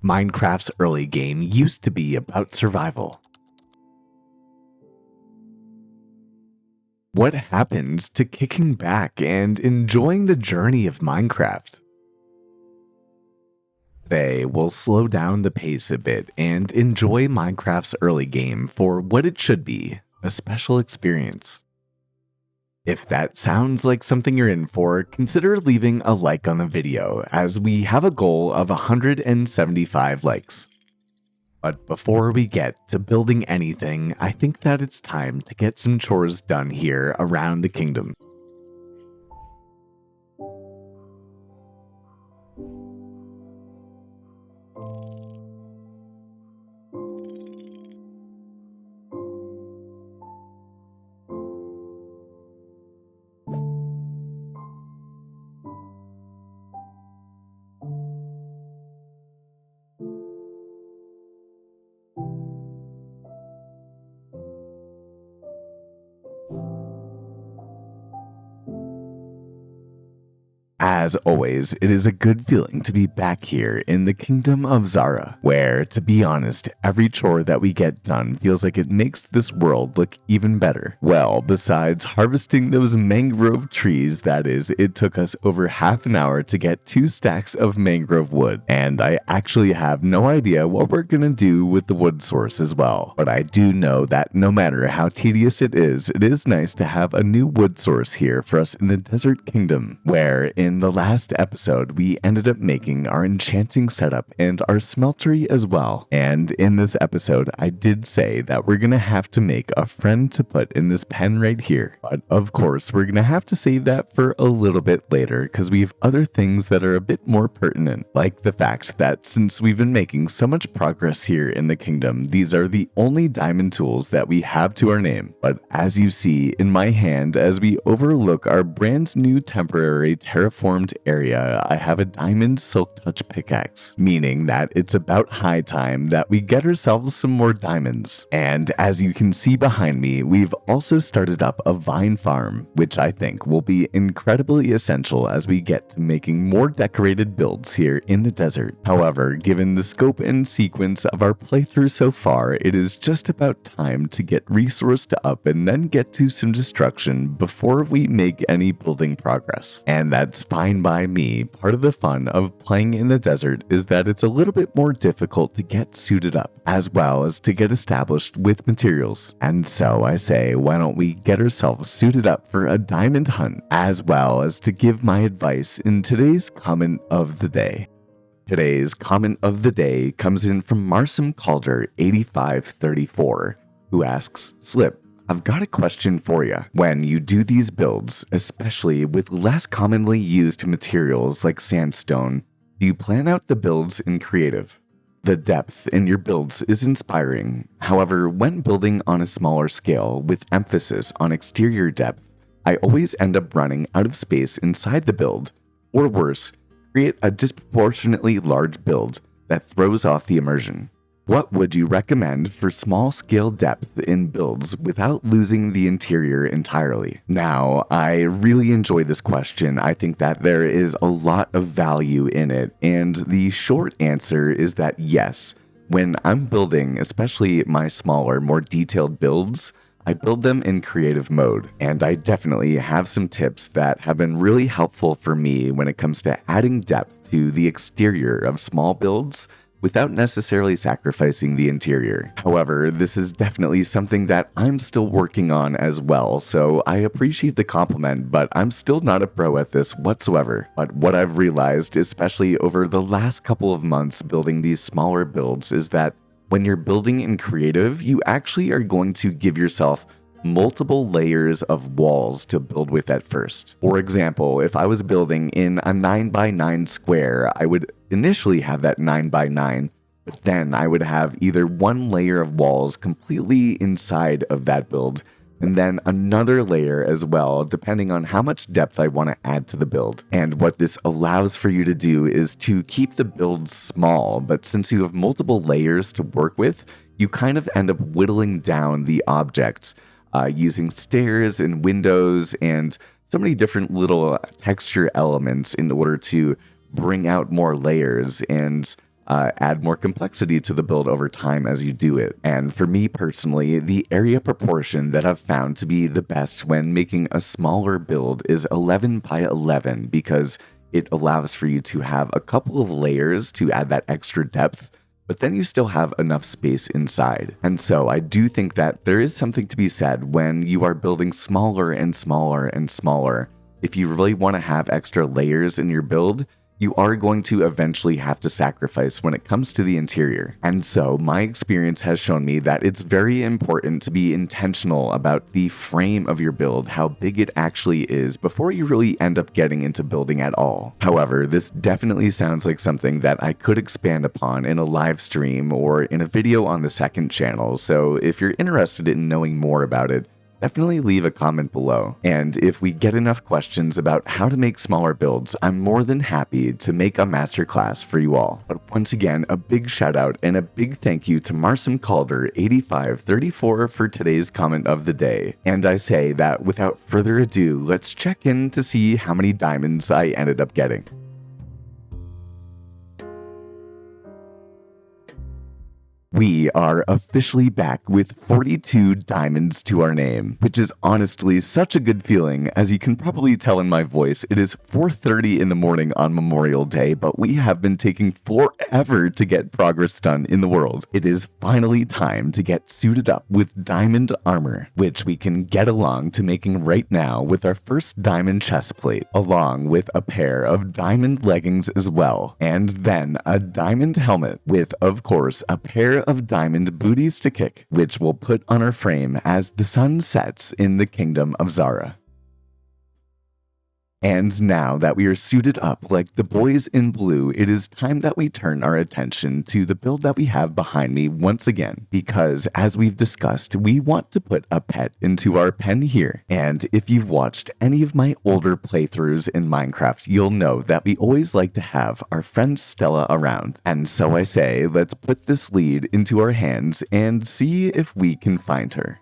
Minecraft's early game used to be about survival. What happens to kicking back and enjoying the journey of Minecraft? Today, we'll slow down the pace a bit and enjoy Minecraft's early game for what it should be, a special experience. If that sounds like something you're in for, consider leaving a like on the video, as we have a goal of 175 likes. But before we get to building anything, I think that it's time to get some chores done here around the kingdom. As always, it is a good feeling to be back here in the kingdom of Zara, where, to be honest, every chore that we get done feels like it makes this world look even better. Well, besides harvesting those mangrove trees, that is, it took us over half an hour to get 2 stacks of mangrove wood, and I actually have no idea what we're gonna do with the wood source as well. But I do know that no matter how tedious it is nice to have a new wood source here for us in the Desert Kingdom, where in the last episode, we ended up making our enchanting setup and our smeltery as well. And in this episode, I did say that we're gonna have to make a friend to put in this pen right here. But of course, we're gonna have to save that for a little bit later because we have other things that are a bit more pertinent, like the fact that since we've been making so much progress here in the kingdom, these are the only diamond tools that we have to our name. But as you see in my hand, as we overlook our brand new temporary terraformed area, I have a diamond silk touch pickaxe, meaning that it's about high time that we get ourselves some more diamonds. And as you can see behind me, we've also started up a vine farm, which I think will be incredibly essential as we get to making more decorated builds here in the desert. However, given the scope and sequence of our playthrough so far, it is just about time to get resourced up and then get to some destruction before we make any building progress. And that's fine by me. Part of the fun of playing in the desert is that it's a little bit more difficult to get suited up, as well as to get established with materials. And so I say, why don't we get ourselves suited up for a diamond hunt, as well as to give my advice in today's comment of the day. Today's comment of the day comes in from Marsum Calder 8534, who asks, Slip, I've got a question for you. When you do these builds, especially with less commonly used materials like sandstone, do you plan out the builds in creative? The depth in your builds is inspiring. However, when building on a smaller scale with emphasis on exterior depth, I always end up running out of space inside the build, or worse, create a disproportionately large build that throws off the immersion. What would you recommend for small-scale depth in builds without losing the interior entirely? Now, I really enjoy this question. I think that there is a lot of value in it, and the short answer is that yes. When I'm building, especially my smaller, more detailed builds, I build them in creative mode, and I definitely have some tips that have been really helpful for me when it comes to adding depth to the exterior of small builds without necessarily sacrificing the interior. However, this is definitely something that I'm still working on as well, so I appreciate the compliment, but I'm still not a pro at this whatsoever. But what I've realized, especially over the last couple of months building these smaller builds, is that when you're building in creative, you actually are going to give yourself multiple layers of walls to build with at first. For example, if I was building in a 9x9 square, I would initially have that 9x9, but then I would have either one layer of walls completely inside of that build, and then another layer as well, depending on how much depth I want to add to the build. And what this allows for you to do is to keep the build small, but since you have multiple layers to work with, you kind of end up whittling down the objects using stairs and windows and so many different little texture elements in order to bring out more layers and add more complexity to the build over time as you do it. And for me personally, the area proportion that I've found to be the best when making a smaller build is 11 by 11 because it allows for you to have a couple of layers to add that extra depth, but then you still have enough space inside. And so I do think that there is something to be said when you are building smaller and smaller and smaller. If you really want to have extra layers in your build, you are going to eventually have to sacrifice when it comes to the interior. And so my experience has shown me that it's very important to be intentional about the frame of your build, how big it actually is, before you really end up getting into building at all. However, this definitely sounds like something that I could expand upon in a live stream or in a video on the second channel, so if you're interested in knowing more about it, definitely leave a comment below. And if we get enough questions about how to make smaller builds, I'm more than happy to make a masterclass for you all. But once again, a big shout out and a big thank you to Marsim Calder 8534 for today's comment of the day. And I say that without further ado, let's check in to see how many diamonds I ended up getting. We are officially back with 42 diamonds to our name, which is honestly such a good feeling. As you can probably tell in my voice, it is 4:30 in the morning on Memorial Day, but we have been taking forever to get progress done in the world. It is finally time to get suited up with diamond armor, which we can get along to making right now with our first diamond chest plate, along with a pair of diamond leggings as well, and then a diamond helmet with, of course, a pair of diamond booties to kick, which we'll put on our frame as the sun sets in the kingdom of Zara. And now that we are suited up like the boys in blue, it is time that we turn our attention to the build that we have behind me once again, because as we've discussed, we want to put a pet into our pen here. And if you've watched any of my older playthroughs in Minecraft, you'll know that we always like to have our friend Stella around. And so I say, let's put this lead into our hands and see if we can find her.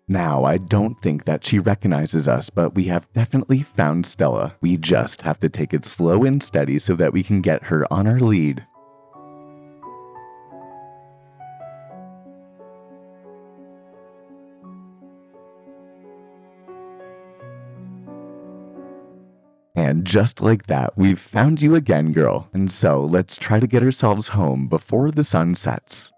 Now, I don't think that she recognizes us, but we have definitely found Stella. We just have to take it slow and steady so that we can get her on our lead. And just like that, we've found you again, girl. And so let's try to get ourselves home before the sun sets.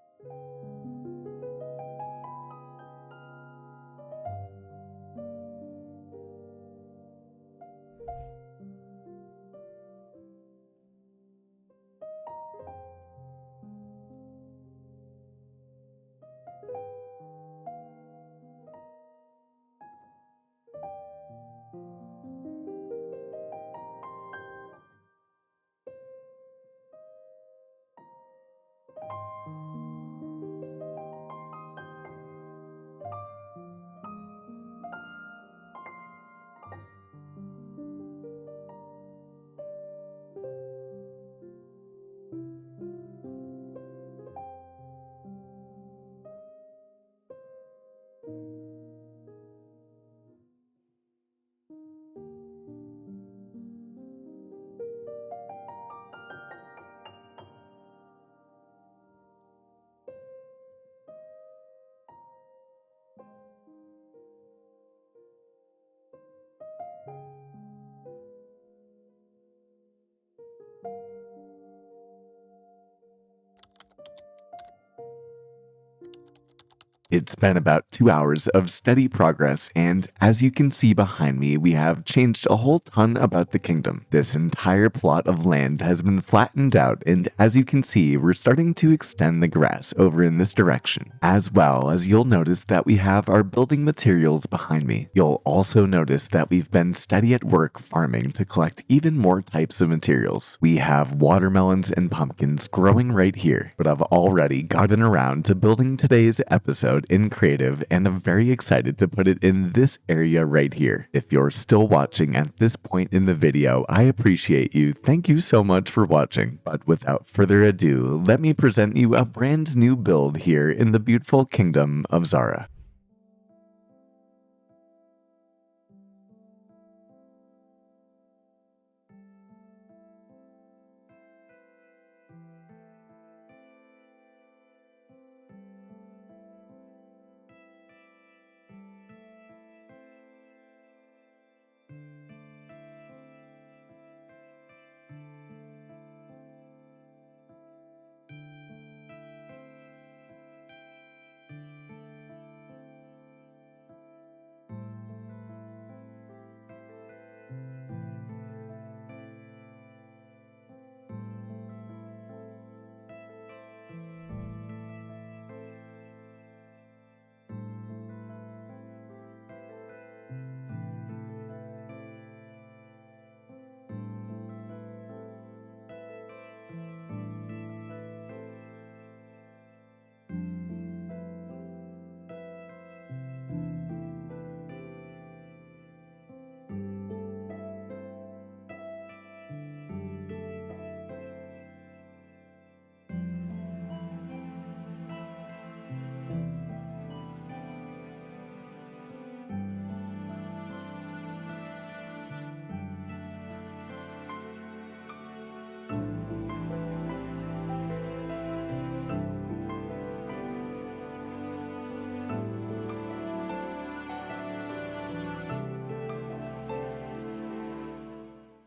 It's been about 2 hours of steady progress, and as you can see behind me, we have changed a whole ton about the kingdom. This entire plot of land has been flattened out, and as you can see, we're starting to extend the grass over in this direction. As well as you'll notice that we have our building materials behind me. You'll also notice that we've been steady at work farming to collect even more types of materials. We have watermelons and pumpkins growing right here, but I've already gotten around to building today's episode in creative, and I'm very excited to put it in this area right here. If you're still watching at this point in the video, I appreciate you. Thank you so much for watching. But without further ado, let me present you a brand new build here in the beautiful kingdom of Zara.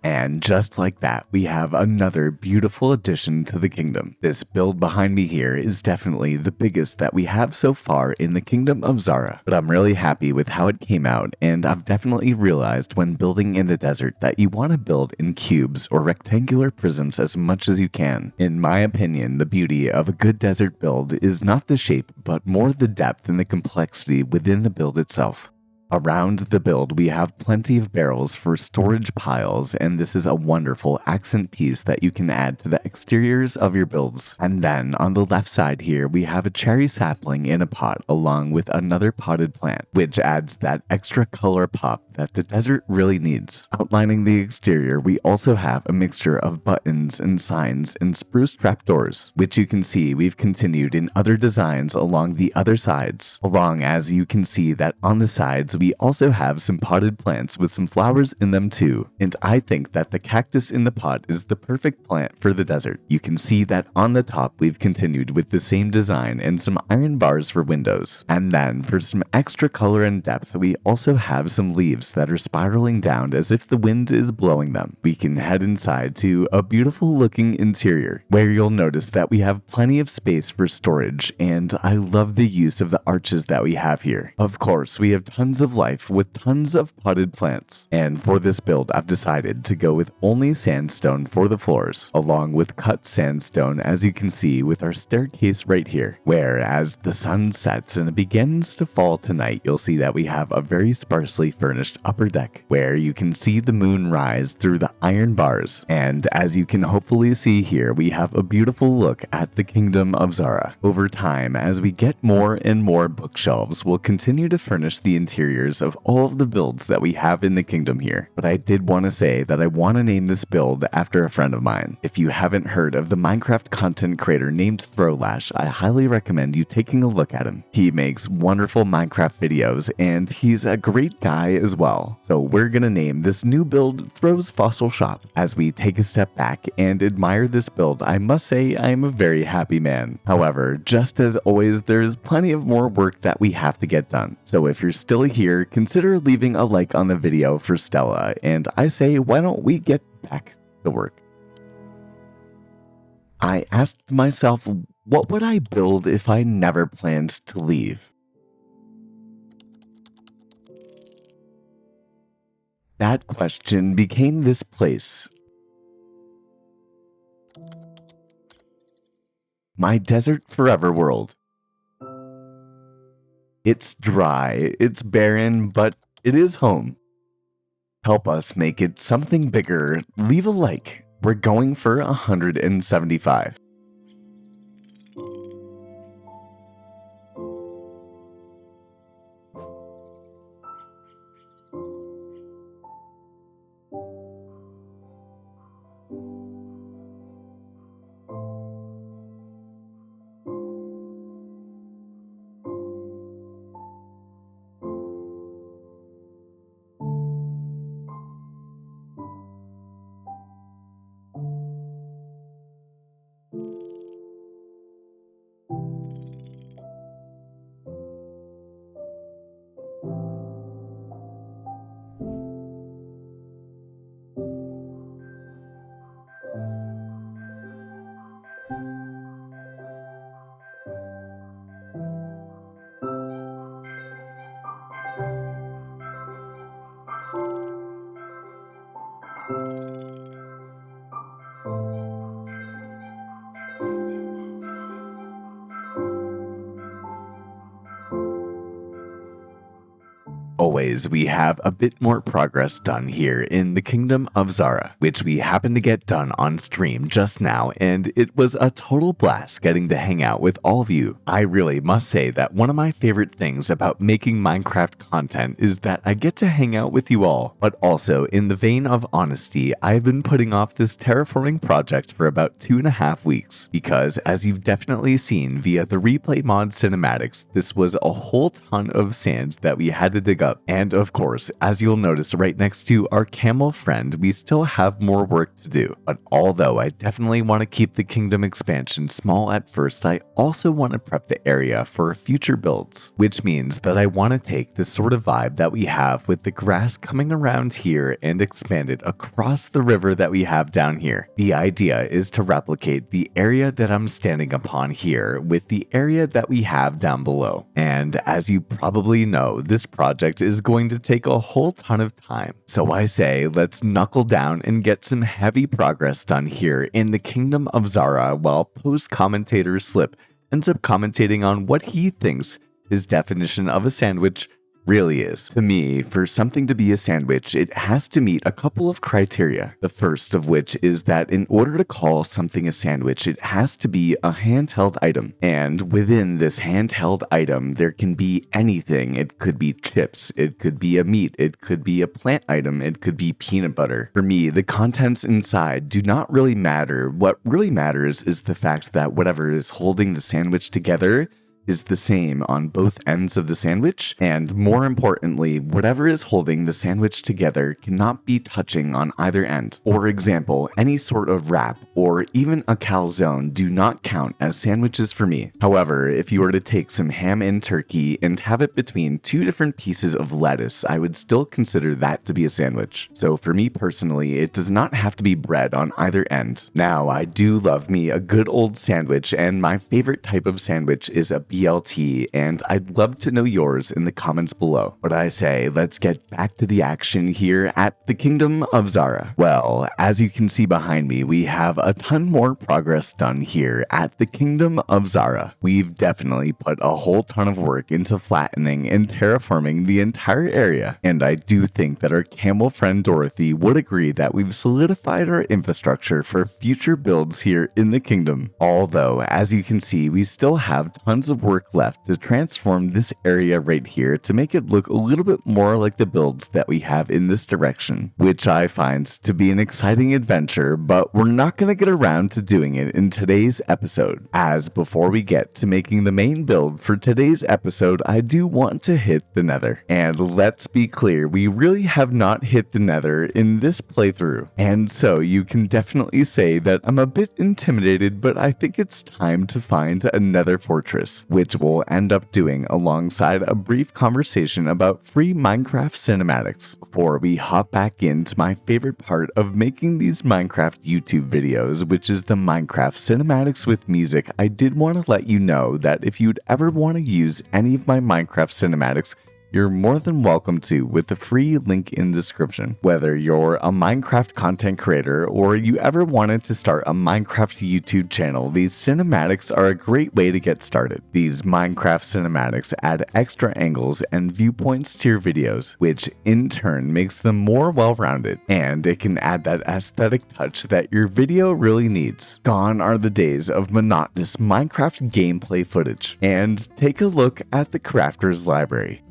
And just like that, we have another beautiful addition to the kingdom. This build behind me here is definitely the biggest that we have so far in the kingdom of Zara, but I'm really happy with how it came out, and I've definitely realized when building in the desert that you want to build in cubes or rectangular prisms as much as you can. In my opinion, the beauty of a good desert build is not the shape, but more the depth and the complexity within the build itself. Around the build, we have plenty of barrels for storage piles, and this is a wonderful accent piece that you can add to the exteriors of your builds. And then on the left side here, we have a cherry sapling in a pot along with another potted plant, which adds that extra color pop that the desert really needs. Outlining the exterior, we also have a mixture of buttons and signs and spruce trapdoors, which you can see we've continued in other designs along the other sides. Along as you can see that on the sides, we also have some potted plants with some flowers in them too. And I think that the cactus in the pot is the perfect plant for the desert. You can see that on the top we've continued with the same design and some iron bars for windows. And then for some extra color and depth, we also have some leaves that are spiraling down as if the wind is blowing them. We can head inside to a beautiful looking interior where you'll notice that we have plenty of space for storage, and I love the use of the arches that we have here. Of course, we have tons of life with tons of potted plants. And for this build, I've decided to go with only sandstone for the floors, along with cut sandstone as you can see with our staircase right here, where as the sun sets and it begins to fall tonight, you'll see that we have a very sparsely furnished upper deck where you can see the moon rise through the iron bars. And as you can hopefully see here, we have a beautiful look at the kingdom of Zara. Over time, as we get more and more bookshelves, we'll continue to furnish the interiors of all of the builds that we have in the kingdom here. But I did want to say that I want to name this build after a friend of mine. If you haven't heard of the Minecraft content creator named Throwlash, I highly recommend you taking a look at him. He makes wonderful Minecraft videos and he's a great guy as well. So we're gonna name this new build Throw's Fossil Shop. As we take a step back and admire this build, I must say I am a very happy man. However, just as always, there's plenty of more work that we have to get done. So if you're still here, consider leaving a like on the video for Stella, and I say why don't we get back to work. I asked myself, what would I build if I never planned to leave? That question became this place. My desert forever world. It's dry, it's barren, but it is home. Help us make it something bigger. Leave a like. We're going for 175. Always, we have a bit more progress done here in the Kingdom of Zara, which we happened to get done on stream just now, and it was a total blast getting to hang out with all of you. I really must say that one of my favorite things about making Minecraft content is that I get to hang out with you all. But also, in the vein of honesty, I've been putting off this terraforming project for about 2.5 weeks, because as you've definitely seen via the replay mod cinematics, this was a whole ton of sand that we had to dig up. And of course, as you'll notice right next to our camel friend, we still have more work to do. But although I definitely want to keep the kingdom expansion small at first, I also want to prep the area for future builds, which means that I want to take the sort of vibe that we have with the grass coming around here and expand it across the river that we have down here. The idea is to replicate the area that I'm standing upon here with the area that we have down below. And as you probably know, this project is going to take a whole ton of time. So I say let's knuckle down and get some heavy progress done here in the Kingdom of Zara, while post-commentator Slip ends up commentating on what he thinks his definition of a sandwich really is. To me, for something to be a sandwich, it has to meet a couple of criteria. The first of which is that in order to call something a sandwich, it has to be a handheld item. And within this handheld item, there can be anything. It could be chips, it could be a meat, it could be a plant item, it could be peanut butter. For me, the contents inside do not really matter. What really matters is the fact that whatever is holding the sandwich together is the same on both ends of the sandwich, and more importantly, whatever is holding the sandwich together cannot be touching on either end. For example, any sort of wrap or even a calzone do not count as sandwiches for me. However, if you were to take some ham and turkey and have it between two different pieces of lettuce, I would still consider that to be a sandwich. So for me personally, it does not have to be bread on either end. Now, I do love me a good old sandwich, and my favorite type of sandwich is a BLT, and I'd love to know yours in the comments below. But I say, let's get back to the action here at the Kingdom of Zara. Well, as you can see behind me, we have a ton more progress done here at the Kingdom of Zara. We've definitely put a whole ton of work into flattening and terraforming the entire area, and I do think that our camel friend Dorothy would agree that we've solidified our infrastructure for future builds here in the kingdom. Although, as you can see, we still have tons of work left to transform this area right here to make it look a little bit more like the builds that we have in this direction, which I find to be an exciting adventure, but we're not going to get around to doing it in today's episode. As before we get to making the main build for today's episode, I do want to hit the Nether. And let's be clear, we really have not hit the Nether in this playthrough. And so you can definitely say that I'm a bit intimidated, but I think it's time to find a Nether fortress, which we'll end up doing alongside a brief conversation about free Minecraft cinematics. Before we hop back into my favorite part of making these Minecraft YouTube videos, which is the Minecraft cinematics with music, I did want to let you know that if you'd ever want to use any of my Minecraft cinematics, you're more than welcome to with the free link in the description. Whether you're a Minecraft content creator or you ever wanted to start a Minecraft YouTube channel, these cinematics are a great way to get started. These Minecraft cinematics add extra angles and viewpoints to your videos, which in turn makes them more well-rounded, and it can add that aesthetic touch that your video really needs. Gone are the days of monotonous Minecraft gameplay footage, and take a look at the Crafter's Library.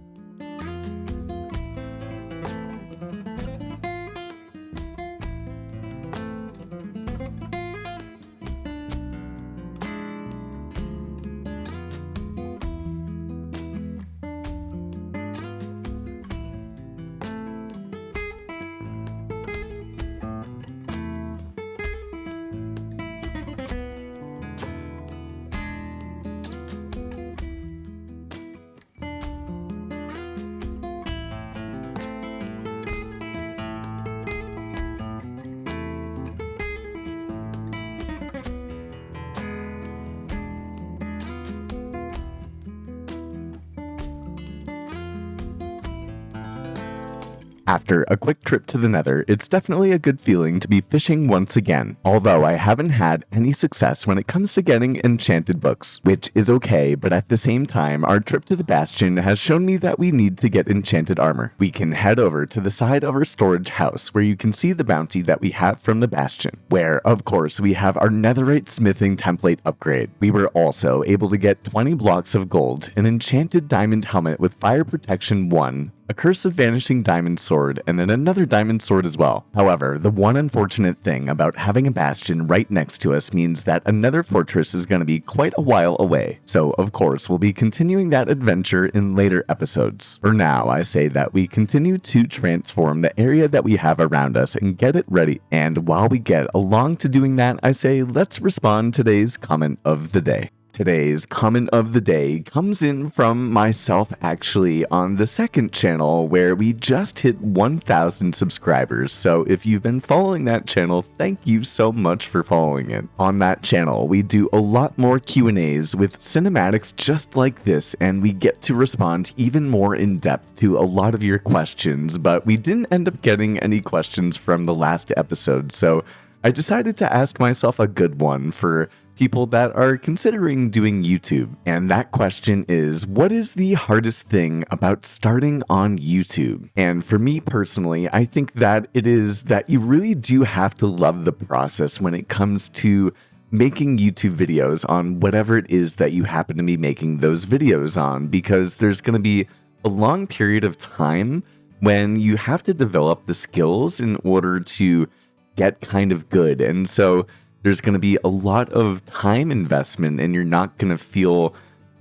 After a quick trip to the Nether, it's definitely a good feeling to be fishing once again, although I haven't had any success when it comes to getting enchanted books, which is okay, but at the same time, our trip to the Bastion has shown me that we need to get enchanted armor. We can head over to the side of our storage house where you can see the bounty that we have from the Bastion, where, of course, we have our netherite smithing template upgrade. We were also able to get 20 blocks of gold, an enchanted diamond helmet with fire protection 1, a curse of vanishing diamond sword, and then another diamond sword as well. However, the one unfortunate thing about having a bastion right next to us means that another fortress is going to be quite a while away. So, of course, we'll be continuing that adventure in later episodes. For now, I say that we continue to transform the area that we have around us and get it ready. And while we get along to doing that, I say let's respond to today's comment of the day. Today's comment of the day comes in from myself actually on the second channel where we just hit 1,000 subscribers. So if you've been following that channel, thank you so much for following it. On that channel, we do a lot more Q&As with cinematics just like this, and we get to respond even more in depth to a lot of your questions, but we didn't end up getting any questions from the last episode, so I decided to ask myself a good one for people that are considering doing YouTube. And that question is, what is the hardest thing about starting on YouTube? And for me personally, I think that it is that you really do have to love the process when it comes to making YouTube videos on whatever it is that you happen to be making those videos on, because there's going to be a long period of time when you have to develop the skills in order to get kind of good. And so there's going to be a lot of time investment, and you're not going to feel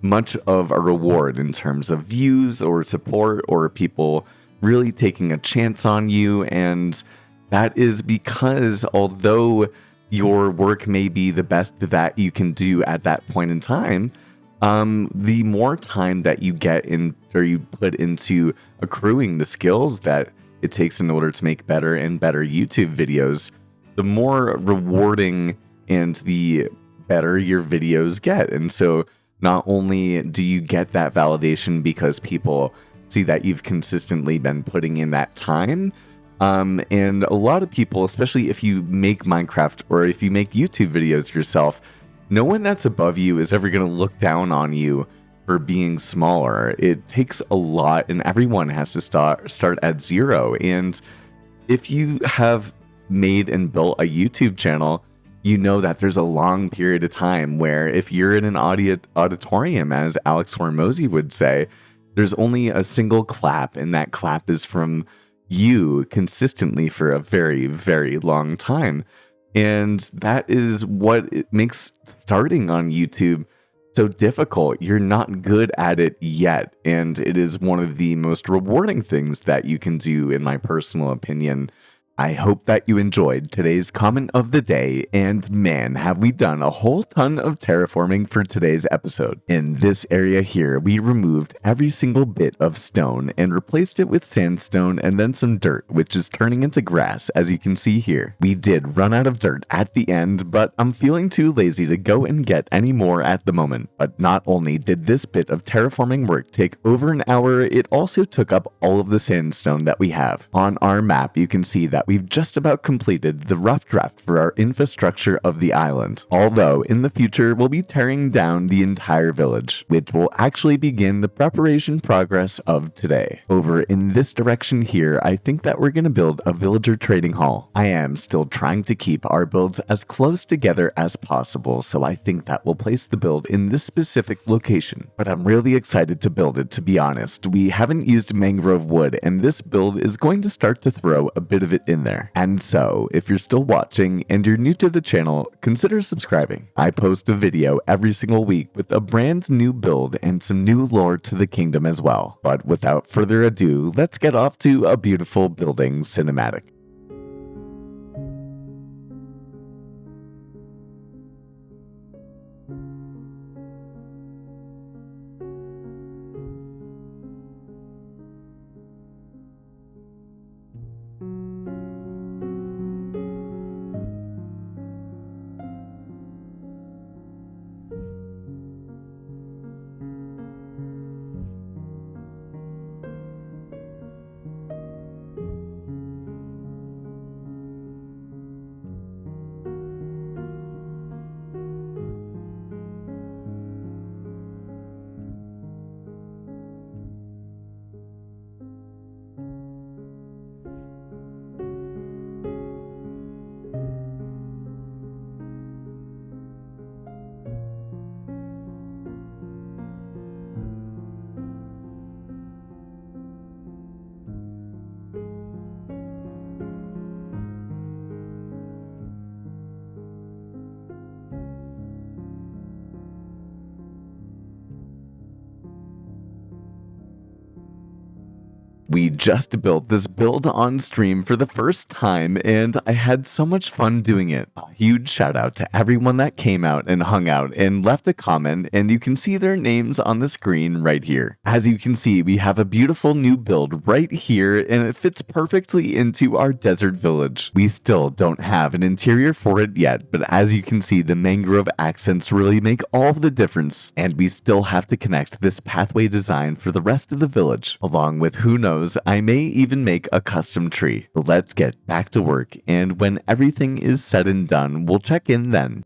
much of a reward in terms of views or support or people really taking a chance on you. And that is because although your work may be the best that you can do at that point in time, the more time that you get in or you put into accruing the skills that it takes in order to make better and better YouTube videos, the more rewarding and the better your videos get. And so not only do you get that validation because people see that you've consistently been putting in that time, and a lot of people, especially if you make Minecraft or if you make YouTube videos yourself, no one that's above you is ever going to look down on you for being smaller. It takes a lot, and everyone has to start at zero. And if you have made and built a YouTube channel, you know that there's a long period of time where if you're in an auditorium, as Alex Hormozy would say, there's only a single clap, and that clap is from you consistently for a very, very long time. And that is what it makes starting on YouTube so difficult. You're not good at it yet, and it is one of the most rewarding things that you can do, in my personal opinion. I hope that you enjoyed today's comment of the day, and man, have we done a whole ton of terraforming for today's episode. In this area here, we removed every single bit of stone and replaced it with sandstone and then some dirt, which is turning into grass, as you can see here. We did run out of dirt at the end, but I'm feeling too lazy to go and get any more at the moment. But not only did this bit of terraforming work take over an hour, it also took up all of the sandstone that we have. On our map, you can see that we've just about completed the rough draft for our infrastructure of the island. Although in the future we'll be tearing down the entire village, which will actually begin the preparation progress of today. Over in this direction here, I think that we're going to build a villager trading hall. I am still trying to keep our builds as close together as possible, so I think that we'll place the build in this specific location. But I'm really excited to build it, to be honest. We haven't used mangrove wood, and this build is going to start to throw a bit of it in there. And so, if you're still watching and you're new to the channel, consider subscribing. I post a video every single week with a brand new build and some new lore to the kingdom as well. But without further ado, let's get off to a beautiful building cinematic. We just built this build on stream for the first time, and I had so much fun doing it. A huge shout out to everyone that came out and hung out and left a comment, and you can see their names on the screen right here. As you can see, we have a beautiful new build right here, and it fits perfectly into our desert village. We still don't have an interior for it yet, but as you can see, the mangrove accents really make all the difference, and we still have to connect this pathway design for the rest of the village, along with, who knows, I may even make a custom tree. But let's get back to work, and when everything is said and done, we'll check in then.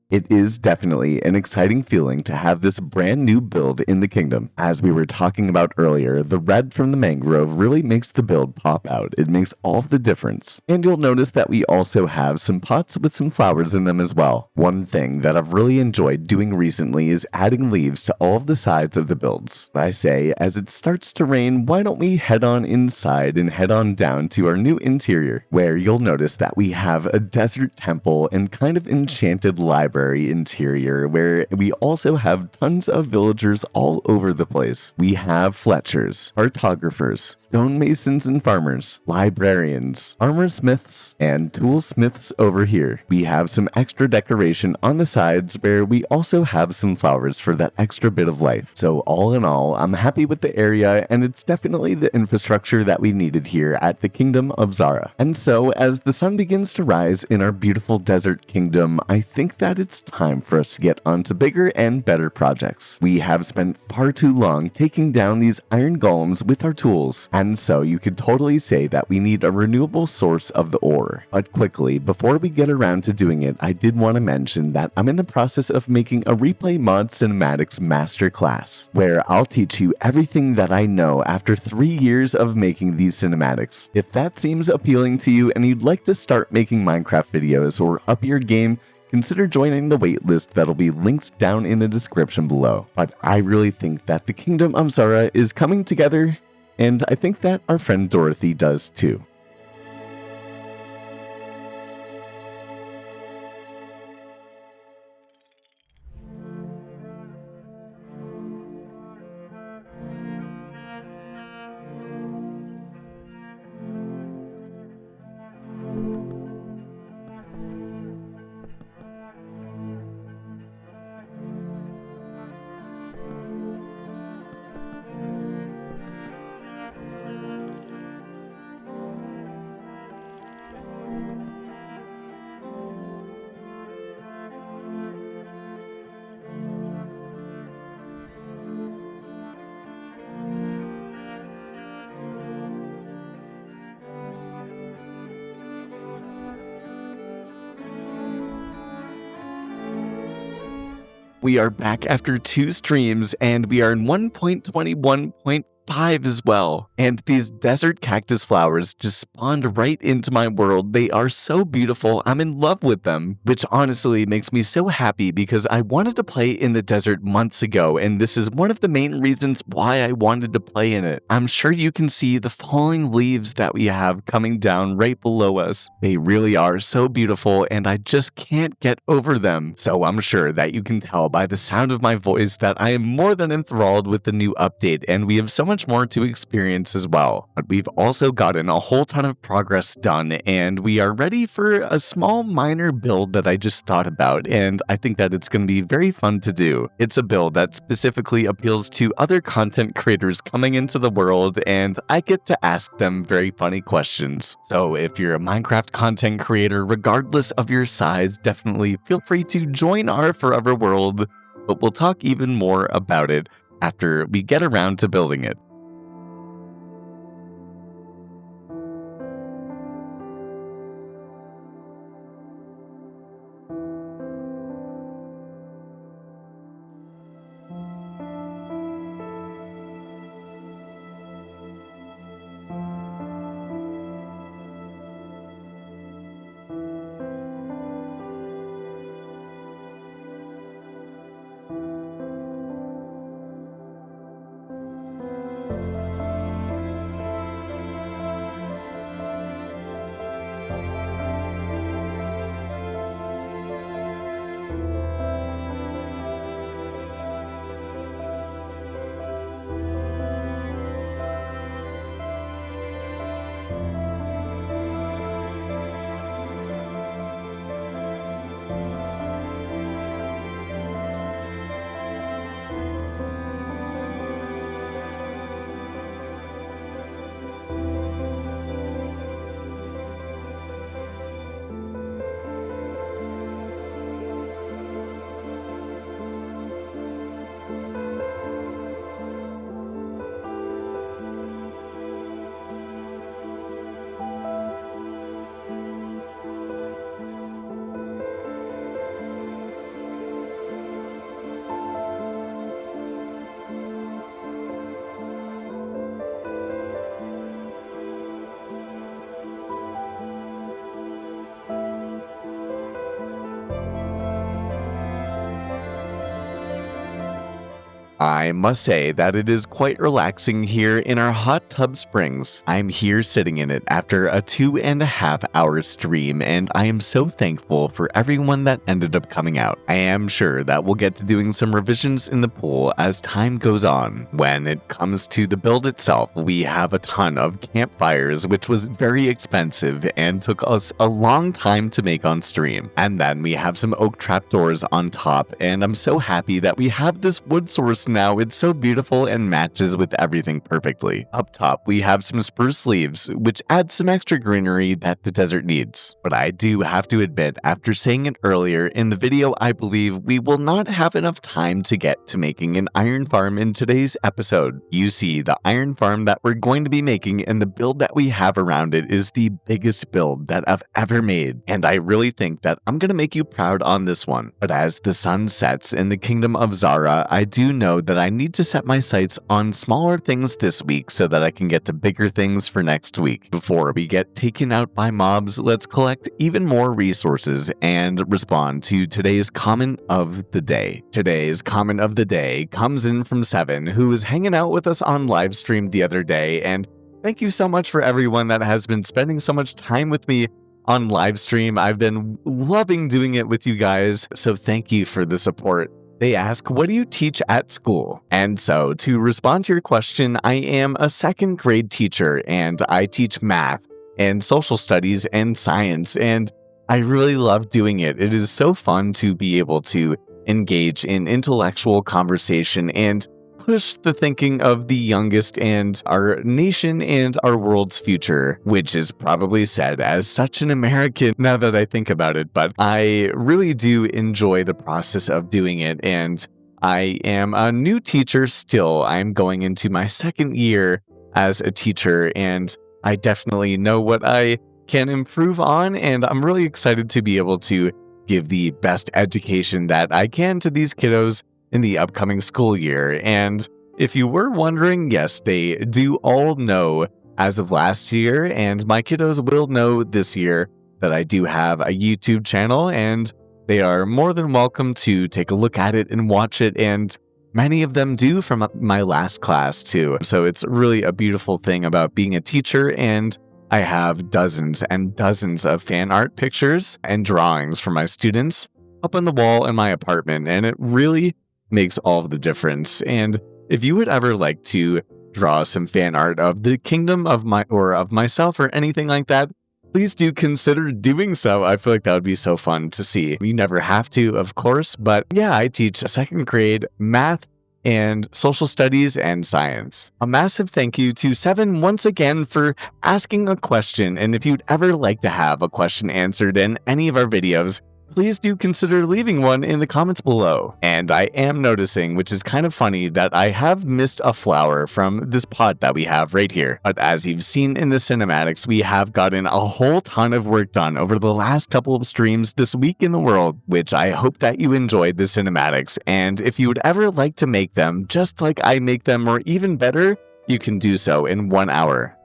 It is definitely an exciting feeling to have this brand new build in the kingdom. As we were talking about earlier, the red from the mangrove really makes the build pop out. It makes all of the difference. And you'll notice that we also have some pots with some flowers in them as well. One thing that I've really enjoyed doing recently is adding leaves to all of the sides of the builds. I say, as it starts to rain, why don't we head on inside and head on down to our new interior, where you'll notice that we have a desert temple and kind of enchanted library interior, where we also have tons of villagers all over the place. We have fletchers, cartographers, stonemasons and farmers, librarians, armor smiths, and toolsmiths over here. We have some extra decoration on the sides, where we also have some flowers for that extra bit of life. So all in all, I'm happy with the area, and it's definitely the infrastructure that we needed here at the Kingdom of Zara. And so as the sun begins to rise in our beautiful desert kingdom, I think that it's time for us to get onto bigger and better projects. We have spent far too long taking down these iron golems with our tools, and so you could totally say that we need a renewable source of the ore. But quickly, before we get around to doing it, I did want to mention that I'm in the process of making a replay mod cinematics masterclass, where I'll teach you everything that I know after 3 years of making these cinematics. If that seems appealing to you and you'd like to start making Minecraft videos or up your game, consider joining the waitlist that'll be linked down in the description below. But I really think that the Kingdom of Zara is coming together, and I think that our friend Dorothy does too. We are back after 2 streams, and we are in 1.21.5 as well. And these desert cactus flowers just spawned right into my world. They are so beautiful. I'm in love with them, which honestly makes me so happy because I wanted to play in the desert months ago, and this is one of the main reasons why I wanted to play in it. I'm sure you can see the falling leaves that we have coming down right below us. They really are so beautiful, and I just can't get over them. So I'm sure that you can tell by the sound of my voice that I am more than enthralled with the new update, and we have so much more to experience as well. But we've also gotten a whole ton of progress done, and we are ready for a small minor build that I just thought about, and I think that it's going to be very fun to do. It's a build that specifically appeals to other content creators coming into the world, and I get to ask them very funny questions. So if you're a Minecraft content creator, regardless of your size, definitely feel free to join our forever world, but we'll talk even more about it after we get around to building it. I must say that it is quite relaxing here in our hot tub springs. I'm here sitting in it after a 2.5-hour stream, and I am so thankful for everyone that ended up coming out. I am sure that we'll get to doing some revisions in the pool as time goes on. When it comes to the build itself, we have a ton of campfires, which was very expensive and took us a long time to make on stream. And then we have some oak trapdoors on top, and I'm so happy that we have this wood source now. It's so beautiful and matches with everything perfectly. Up top, we have some spruce leaves, which adds some extra greenery that the desert needs. But I do have to admit, after saying it earlier in the video, I believe we will not have enough time to get to making an iron farm in today's episode. You see, the iron farm that we're going to be making and the build that we have around it is the biggest build that I've ever made. And I really think that I'm going to make you proud on this one. But as the sun sets in the kingdom of Zara, I do know that I need to set my sights on smaller things this week so that I can get to bigger things for next week. Before we get taken out by mobs, let's collect even more resources and respond to today's comment of the day. Today's comment of the day comes in from Seven, who was hanging out with us on live stream the other day, and thank you so much for everyone that has been spending so much time with me on live stream. I've been loving doing it with you guys, so thank you for the support. They ask, what do you teach at school? And so to respond to your question, I am a second grade teacher and I teach math and social studies and science, and I really love doing it. It is so fun to be able to engage in intellectual conversation and push the thinking of the youngest and our nation and our world's future, which is probably said as such an American now that I think about it, but I really do enjoy the process of doing it, and I am a new teacher still. I'm going into my second year as a teacher, and I definitely know what I can improve on, and I'm really excited to be able to give the best education that I can to these kiddos in the upcoming school year. And if you were wondering, yes, they do all know as of last year, and my kiddos will know this year, that I do have a YouTube channel, and they are more than welcome to take a look at it and watch it, and many of them do from my last class too. So it's really a beautiful thing about being a teacher, and I have dozens and dozens of fan art pictures and drawings for my students up on the wall in my apartment, and it really makes all of the difference. And if you would ever like to draw some fan art of the kingdom of myself or anything like that, please do consider doing so. I feel like that would be so fun to see. You never have to, of course, but yeah, I teach second grade math and social studies and science. A massive thank you to Seven once again for asking a question. And if you'd ever like to have a question answered in any of our videos, please do consider leaving one in the comments below. And I am noticing, which is kind of funny, that I have missed a flower from this pot that we have right here. But as you've seen in the cinematics, we have gotten a whole ton of work done over the last couple of streams this week in the world, which I hope that you enjoyed the cinematics. And if you would ever like to make them just like I make them, or even better, you can do so in 1 hour.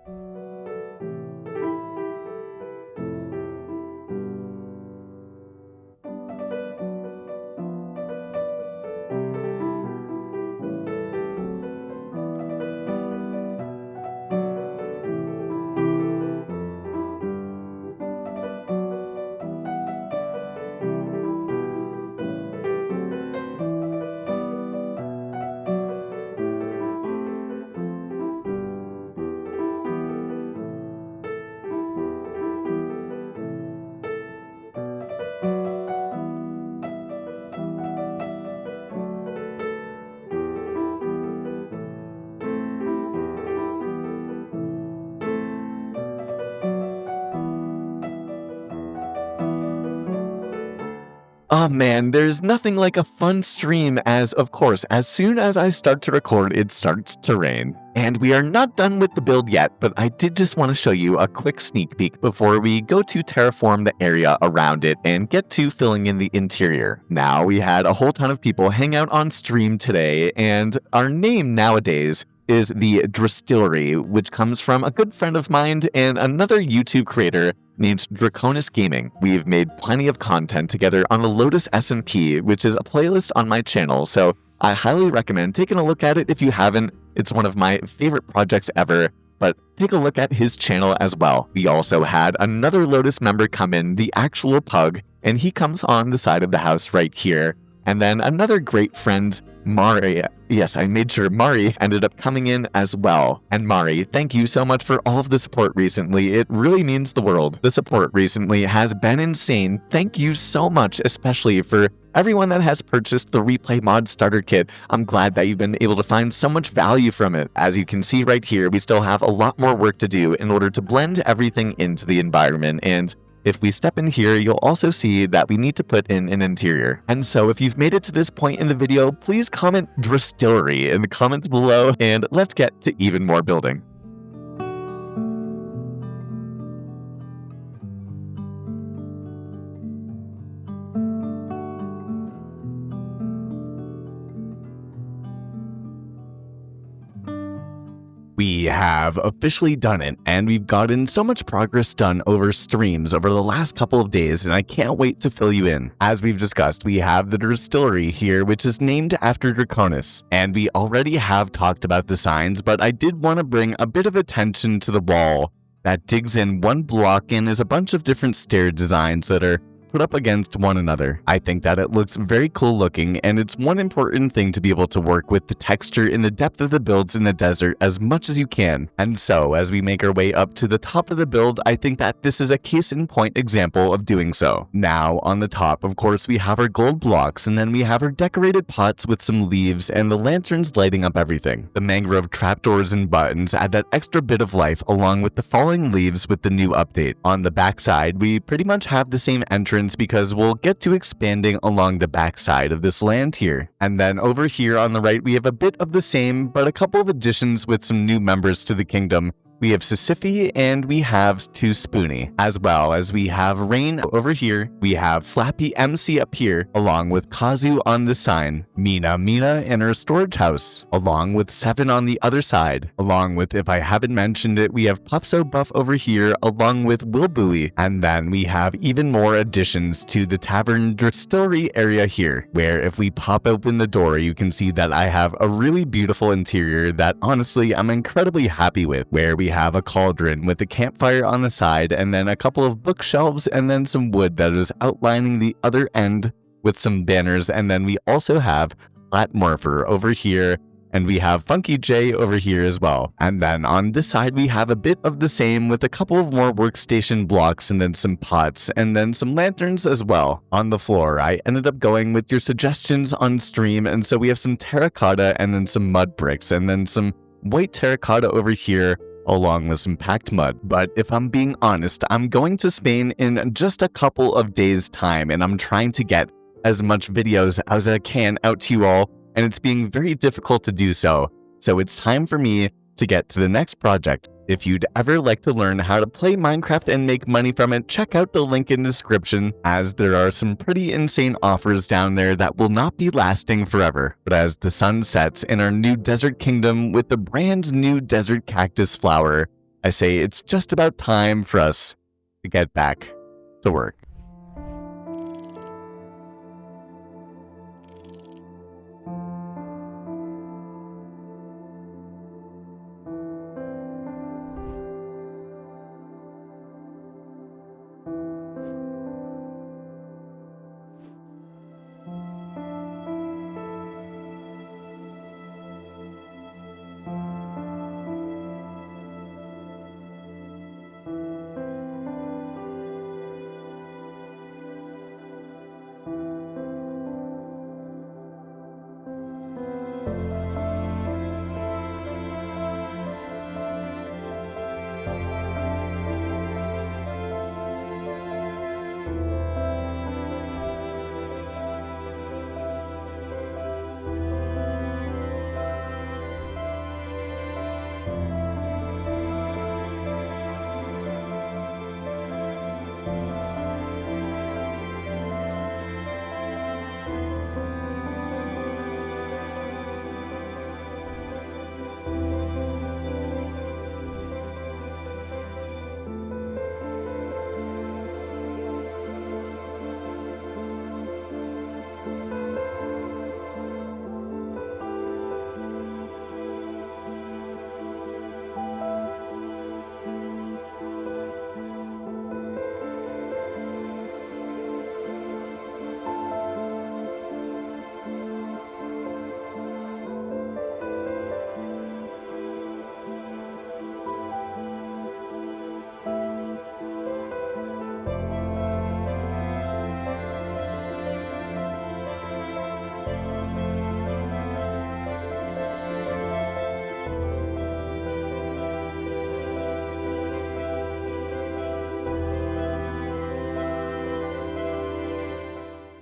Oh man, there's nothing like a fun stream as, of course, as soon as I start to record, it starts to rain. And we are not done with the build yet, but I did just want to show you a quick sneak peek before we go to terraform the area around it and get to filling in the interior. Now, we had a whole ton of people hang out on stream today, and our name nowadays is the Distillery, which comes from a good friend of mine and another YouTube creator named Draconis Gaming. We've made plenty of content together on the Lotus SMP, which is a playlist on my channel, so I highly recommend taking a look at it if you haven't. It's one of my favorite projects ever. But take a look at his channel as well. We also had another Lotus member come in, the actual Pug, and he comes on the side of the house right here. And then another great friend, Mari. Yes, I made sure Mari ended up coming in as well. And Mari, thank you so much for all of the support recently. It really means the world. The support recently has been insane. Thank you so much, especially for everyone that has purchased the Replay Mod Starter Kit. I'm glad that you've been able to find so much value from it. As you can see right here, we still have a lot more work to do in order to blend everything into the environment, and if we step in here, you'll also see that we need to put in an interior. And so if you've made it to this point in the video, please comment Distillery in the comments below, and let's get to even more building. We have officially done it, and we've gotten so much progress done over streams over the last couple of days, and I can't wait to fill you in. As we've discussed, we have the Distillery here, which is named after Draconis, and we already have talked about the signs, but I did want to bring a bit of attention to the wall that digs in one block and is a bunch of different stair designs that are put up against one another. I think that it looks very cool looking, and it's one important thing to be able to work with the texture in the depth of the builds in the desert as much as you can. And so as we make our way up to the top of the build, I think that this is a case in point example of doing so. Now on the top, of course, we have our gold blocks, and then we have our decorated pots with some leaves and the lanterns lighting up everything. The mangrove trapdoors and buttons add that extra bit of life along with the falling leaves with the new update. On the backside, we pretty much have the same entrance because we'll get to expanding along the backside of this land here. And then over here on the right, we have a bit of the same, but a couple of additions with some new members to the kingdom. We have Sisyphe and we have Two Spoony, as well as we have Rain over here. We have Flappy MC up here, along with Kazu on the sign, Mina in her storage house, along with Seven on the other side, along with, if I haven't mentioned it, we have Puffso Buff over here, along with Wilbui, and then we have even more additions to the Tavern Distillery area here, where if we pop open the door, you can see that I have a really beautiful interior that honestly I'm incredibly happy with, where we have a cauldron with a campfire on the side, and then a couple of bookshelves, and then some wood that is outlining the other end with some banners, and then we also have Flat Morpher over here, and we have Funky J over here as well. And then on this side, we have a bit of the same with a couple of more workstation blocks, and then some pots, and then some lanterns as well. On the floor, I ended up going with your suggestions on stream, and so we have some terracotta, and then some mud bricks, and then some white terracotta over here, along with some packed mud. But if I'm being honest, I'm going to Spain in just a couple of days' time, and I'm trying to get as much videos as I can out to you all, and it's being very difficult to do so. So it's time for me to get to the next project. If you'd ever like to learn how to play Minecraft and make money from it, check out the link in the description, as there are some pretty insane offers down there that will not be lasting forever. But as the sun sets in our new desert kingdom with the brand new desert cactus flower, I say it's just about time for us to get back to work.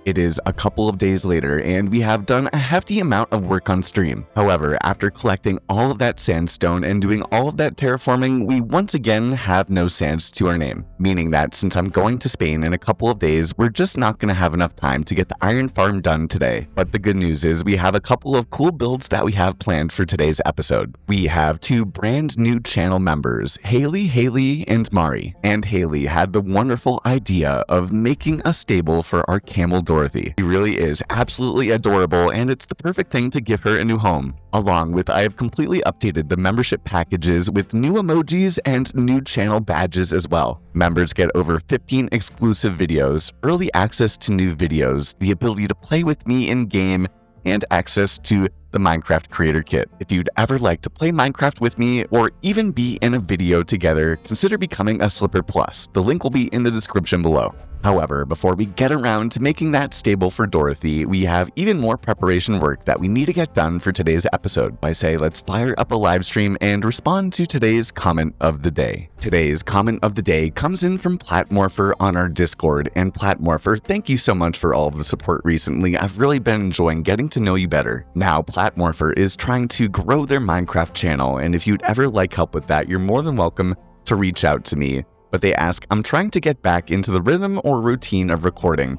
It is a couple of days later, and we have done a hefty amount of work on stream. However, after collecting all of that sandstone and doing all of that terraforming, we once again have no sands to our name, meaning that since I'm going to Spain in a couple of days, we're just not going to have enough time to get the iron farm done today. But the good news is we have a couple of cool builds that we have planned for today's episode. We have two brand new channel members, Haley, and Mari. And Haley had the wonderful idea of making a stable for our camel Dorothy. She really is absolutely adorable, and it's the perfect thing to give her a new home. Along with, I have completely updated the membership packages with new emojis and new channel badges as well. Members get over 15 exclusive videos, early access to new videos, the ability to play with me in-game, and access to the Minecraft Creator Kit. If you'd ever like to play Minecraft with me or even be in a video together, consider becoming a Slipper Plus. The link will be in the description below. However, before we get around to making that stable for Dorothy, we have even more preparation work that we need to get done for today's episode. I say let's fire up a live stream and respond to today's comment of the day. Today's comment of the day comes in from Platmorpher on our Discord. And Platmorpher, thank you so much for all of the support recently. I've really been enjoying getting to know you better. Now, Platmorpher is trying to grow their Minecraft channel, and if you'd ever like help with that, you're more than welcome to reach out to me. But they ask, I'm trying to get back into the rhythm or routine of recording.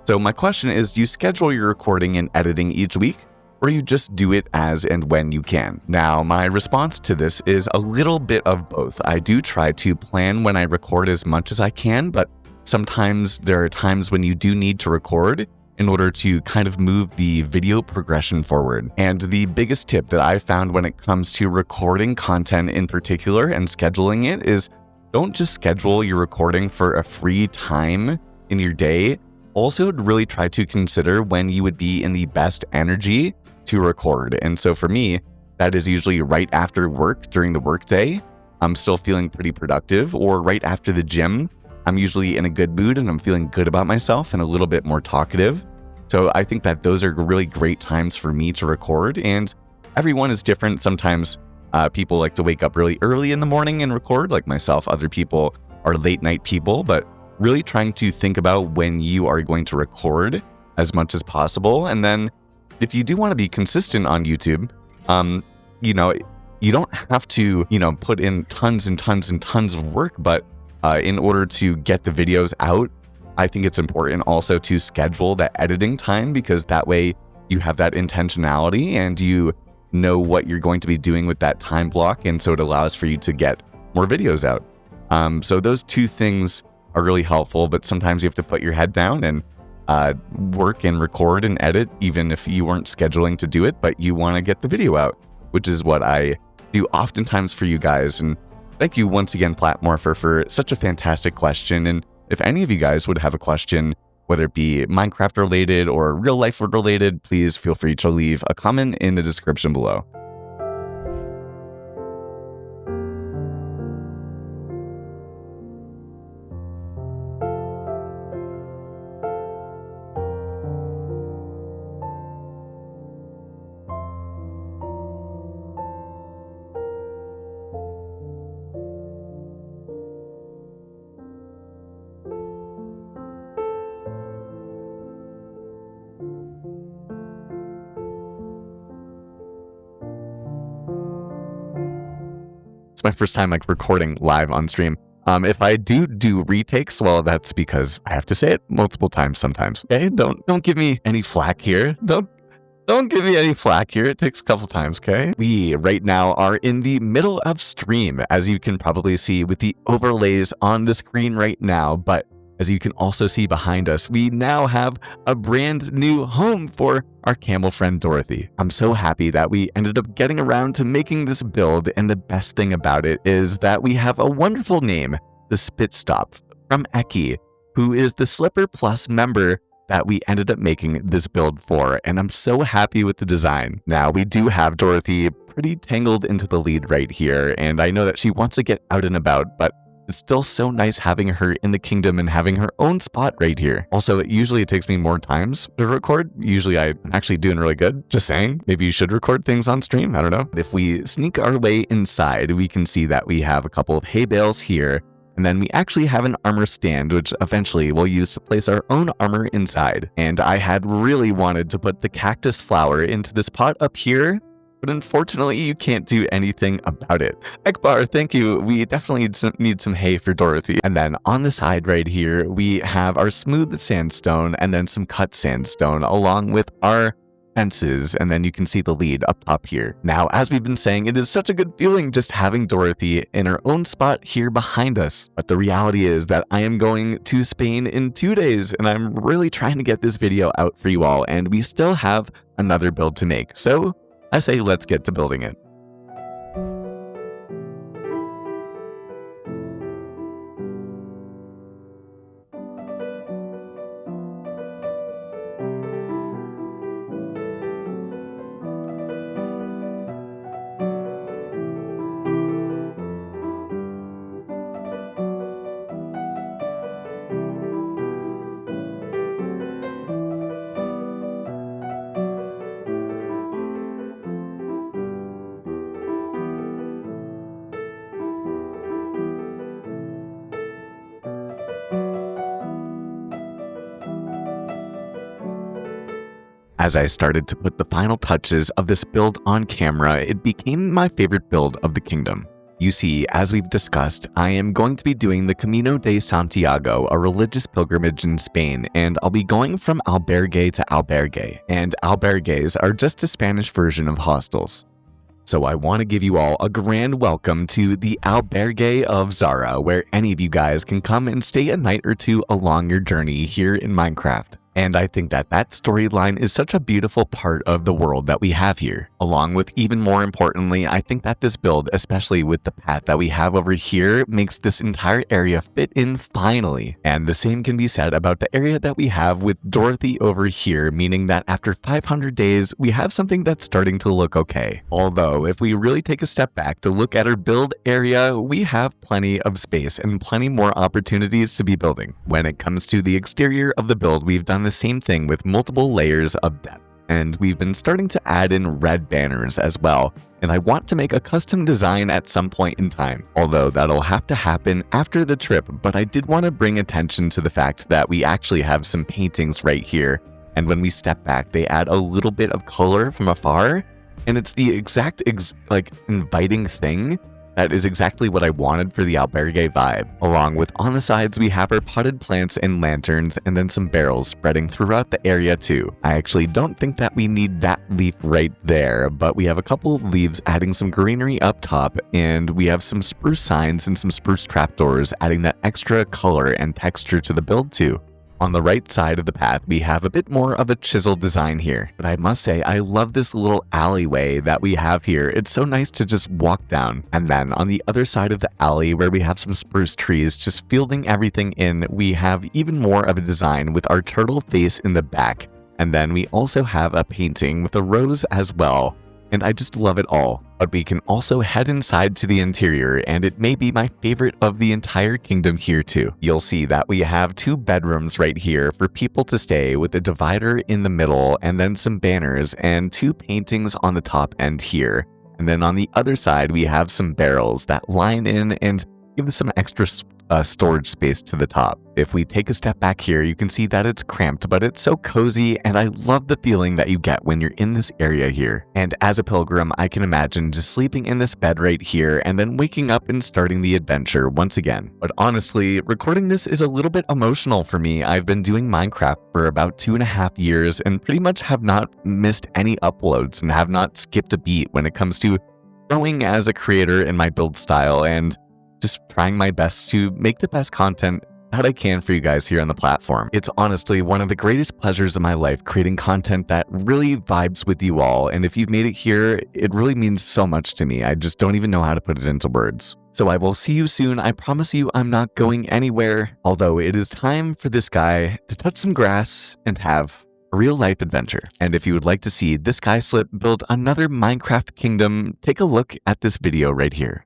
So my question is, do you schedule your recording and editing each week, or you just do it as and when you can? Now, my response to this is a little bit of both. I do try to plan when I record as much as I can, but sometimes there are times when you do need to record in order to kind of move the video progression forward. And the biggest tip that I found when it comes to recording content in particular and scheduling it is, don't just schedule your recording for a free time in your day. Also, really try to consider when you would be in the best energy to record. And so for me, that is usually right after work during the workday. I'm still feeling pretty productive, or right after the gym. I'm usually in a good mood and I'm feeling good about myself and a little bit more talkative. So I think that those are really great times for me to record, and everyone is different. Sometimes people like to wake up really early in the morning and record, like myself. Other people are late night people, but really trying to think about when you are going to record as much as possible. And then if you do want to be consistent on YouTube, you don't have to, put in tons and tons and tons of work, but in order to get the videos out, I think it's important also to schedule that editing time, because that way you have that intentionality and you know what you're going to be doing with that time block, and so it allows for you to get more videos out. So those two things are really helpful, but sometimes you have to put your head down and work and record and edit, even if you weren't scheduling to do it, but you want to get the video out, which is what I do oftentimes for you guys. And thank you once again, Platmorpher, for such a fantastic question. And if any of you guys would have a question, whether it be Minecraft related or real life related, please feel free to leave a comment in the description below. It's my first time recording live on stream. If I do retakes, well, that's because I have to say it multiple times sometimes. Okay, don't give me any flack here. Don't give me any flack here. It takes a couple times, okay? We right now are in the middle of stream, as you can probably see with the overlays on the screen right now. But as you can also see behind us, we now have a brand new home for our camel friend Dorothy. I'm so happy that we ended up getting around to making this build, and the best thing about it is that we have a wonderful name, the Spitstop, from Eki, who is the Slipper Plus member that we ended up making this build for, and I'm so happy with the design. Now, we do have Dorothy pretty tangled into the lead right here, and I know that she wants to get out and about, but it's still so nice having her in the kingdom and having her own spot right here. Also, it takes me more times to record. Usually I'm actually doing really good. Just saying, maybe you should record things on stream. I don't know. If we sneak our way inside, we can see that we have a couple of hay bales here. And then we actually have an armor stand, which eventually we'll use to place our own armor inside. And I had really wanted to put the cactus flower into this pot up here, but unfortunately you can't do anything about it. Ekbar, thank you. We definitely need some hay for Dorothy. And then on the side right here, we have our smooth sandstone and then some cut sandstone along with our fences, and then you can see the lead up top here. Now, as we've been saying, it is such a good feeling just having Dorothy in her own spot here behind us. But the reality is that I am going to Spain in 2 days, and I'm really trying to get this video out for you all, and we still have another build to make. So I say let's get to building it. As I started to put the final touches of this build on camera, it became my favorite build of the kingdom. You see, as we've discussed, I am going to be doing the Camino de Santiago, a religious pilgrimage in Spain, and I'll be going from albergue to albergue, and albergues are just a Spanish version of hostels. So I want to give you all a grand welcome to the albergue of Zara, where any of you guys can come and stay a night or two along your journey here in Minecraft. And I think that storyline is such a beautiful part of the world that we have here. Along with, even more importantly, I think that this build, especially with the path that we have over here, makes this entire area fit in finally. And the same can be said about the area that we have with Dorothy over here, meaning that after 500 days, we have something that's starting to look okay. Although, if we really take a step back to look at our build area, we have plenty of space and plenty more opportunities to be building. When it comes to the exterior of the build, we've done the same thing with multiple layers of depth. And we've been starting to add in red banners as well, and I want to make a custom design at some point in time, although that'll have to happen after the trip. But I did want to bring attention to the fact that we actually have some paintings right here, and when we step back they add a little bit of color from afar, and it's the exact inviting thing that is exactly what I wanted for the albergue vibe. Along with, on the sides, we have our potted plants and lanterns, and then some barrels spreading throughout the area too. I actually don't think that we need that leaf right there, but we have a couple of leaves adding some greenery up top, and we have some spruce signs and some spruce trapdoors adding that extra color and texture to the build too. On the right side of the path, we have a bit more of a chiseled design here, but I must say I love this little alleyway that we have here. It's so nice to just walk down. And then on the other side of the alley, where we have some spruce trees just fielding everything in, we have even more of a design with our turtle face in the back. And then we also have a painting with a rose as well. And I just love it all. But we can also head inside to the interior, and it may be my favorite of the entire kingdom here too. You'll see that we have 2 bedrooms right here for people to stay, with a divider in the middle and then some banners and 2 paintings on the top end here. And then on the other side, we have some barrels that line in and give some extra storage space to the top. If we take a step back here, you can see that it's cramped, but it's so cozy, and I love the feeling that you get when you're in this area here. And as a pilgrim, I can imagine just sleeping in this bed right here and then waking up and starting the adventure once again. But honestly, recording this is a little bit emotional for me. I've been doing Minecraft for about 2.5 years and pretty much have not missed any uploads and have not skipped a beat when it comes to growing as a creator in my build style, and just trying my best to make the best content that I can for you guys here on the platform. It's honestly one of the greatest pleasures of my life, creating content that really vibes with you all. And if you've made it here, it really means so much to me. I just don't even know how to put it into words. So I will see you soon. I promise you I'm not going anywhere. Although it is time for this guy to touch some grass and have a real life adventure. And if you would like to see this guy Slip build another Minecraft kingdom, take a look at this video right here.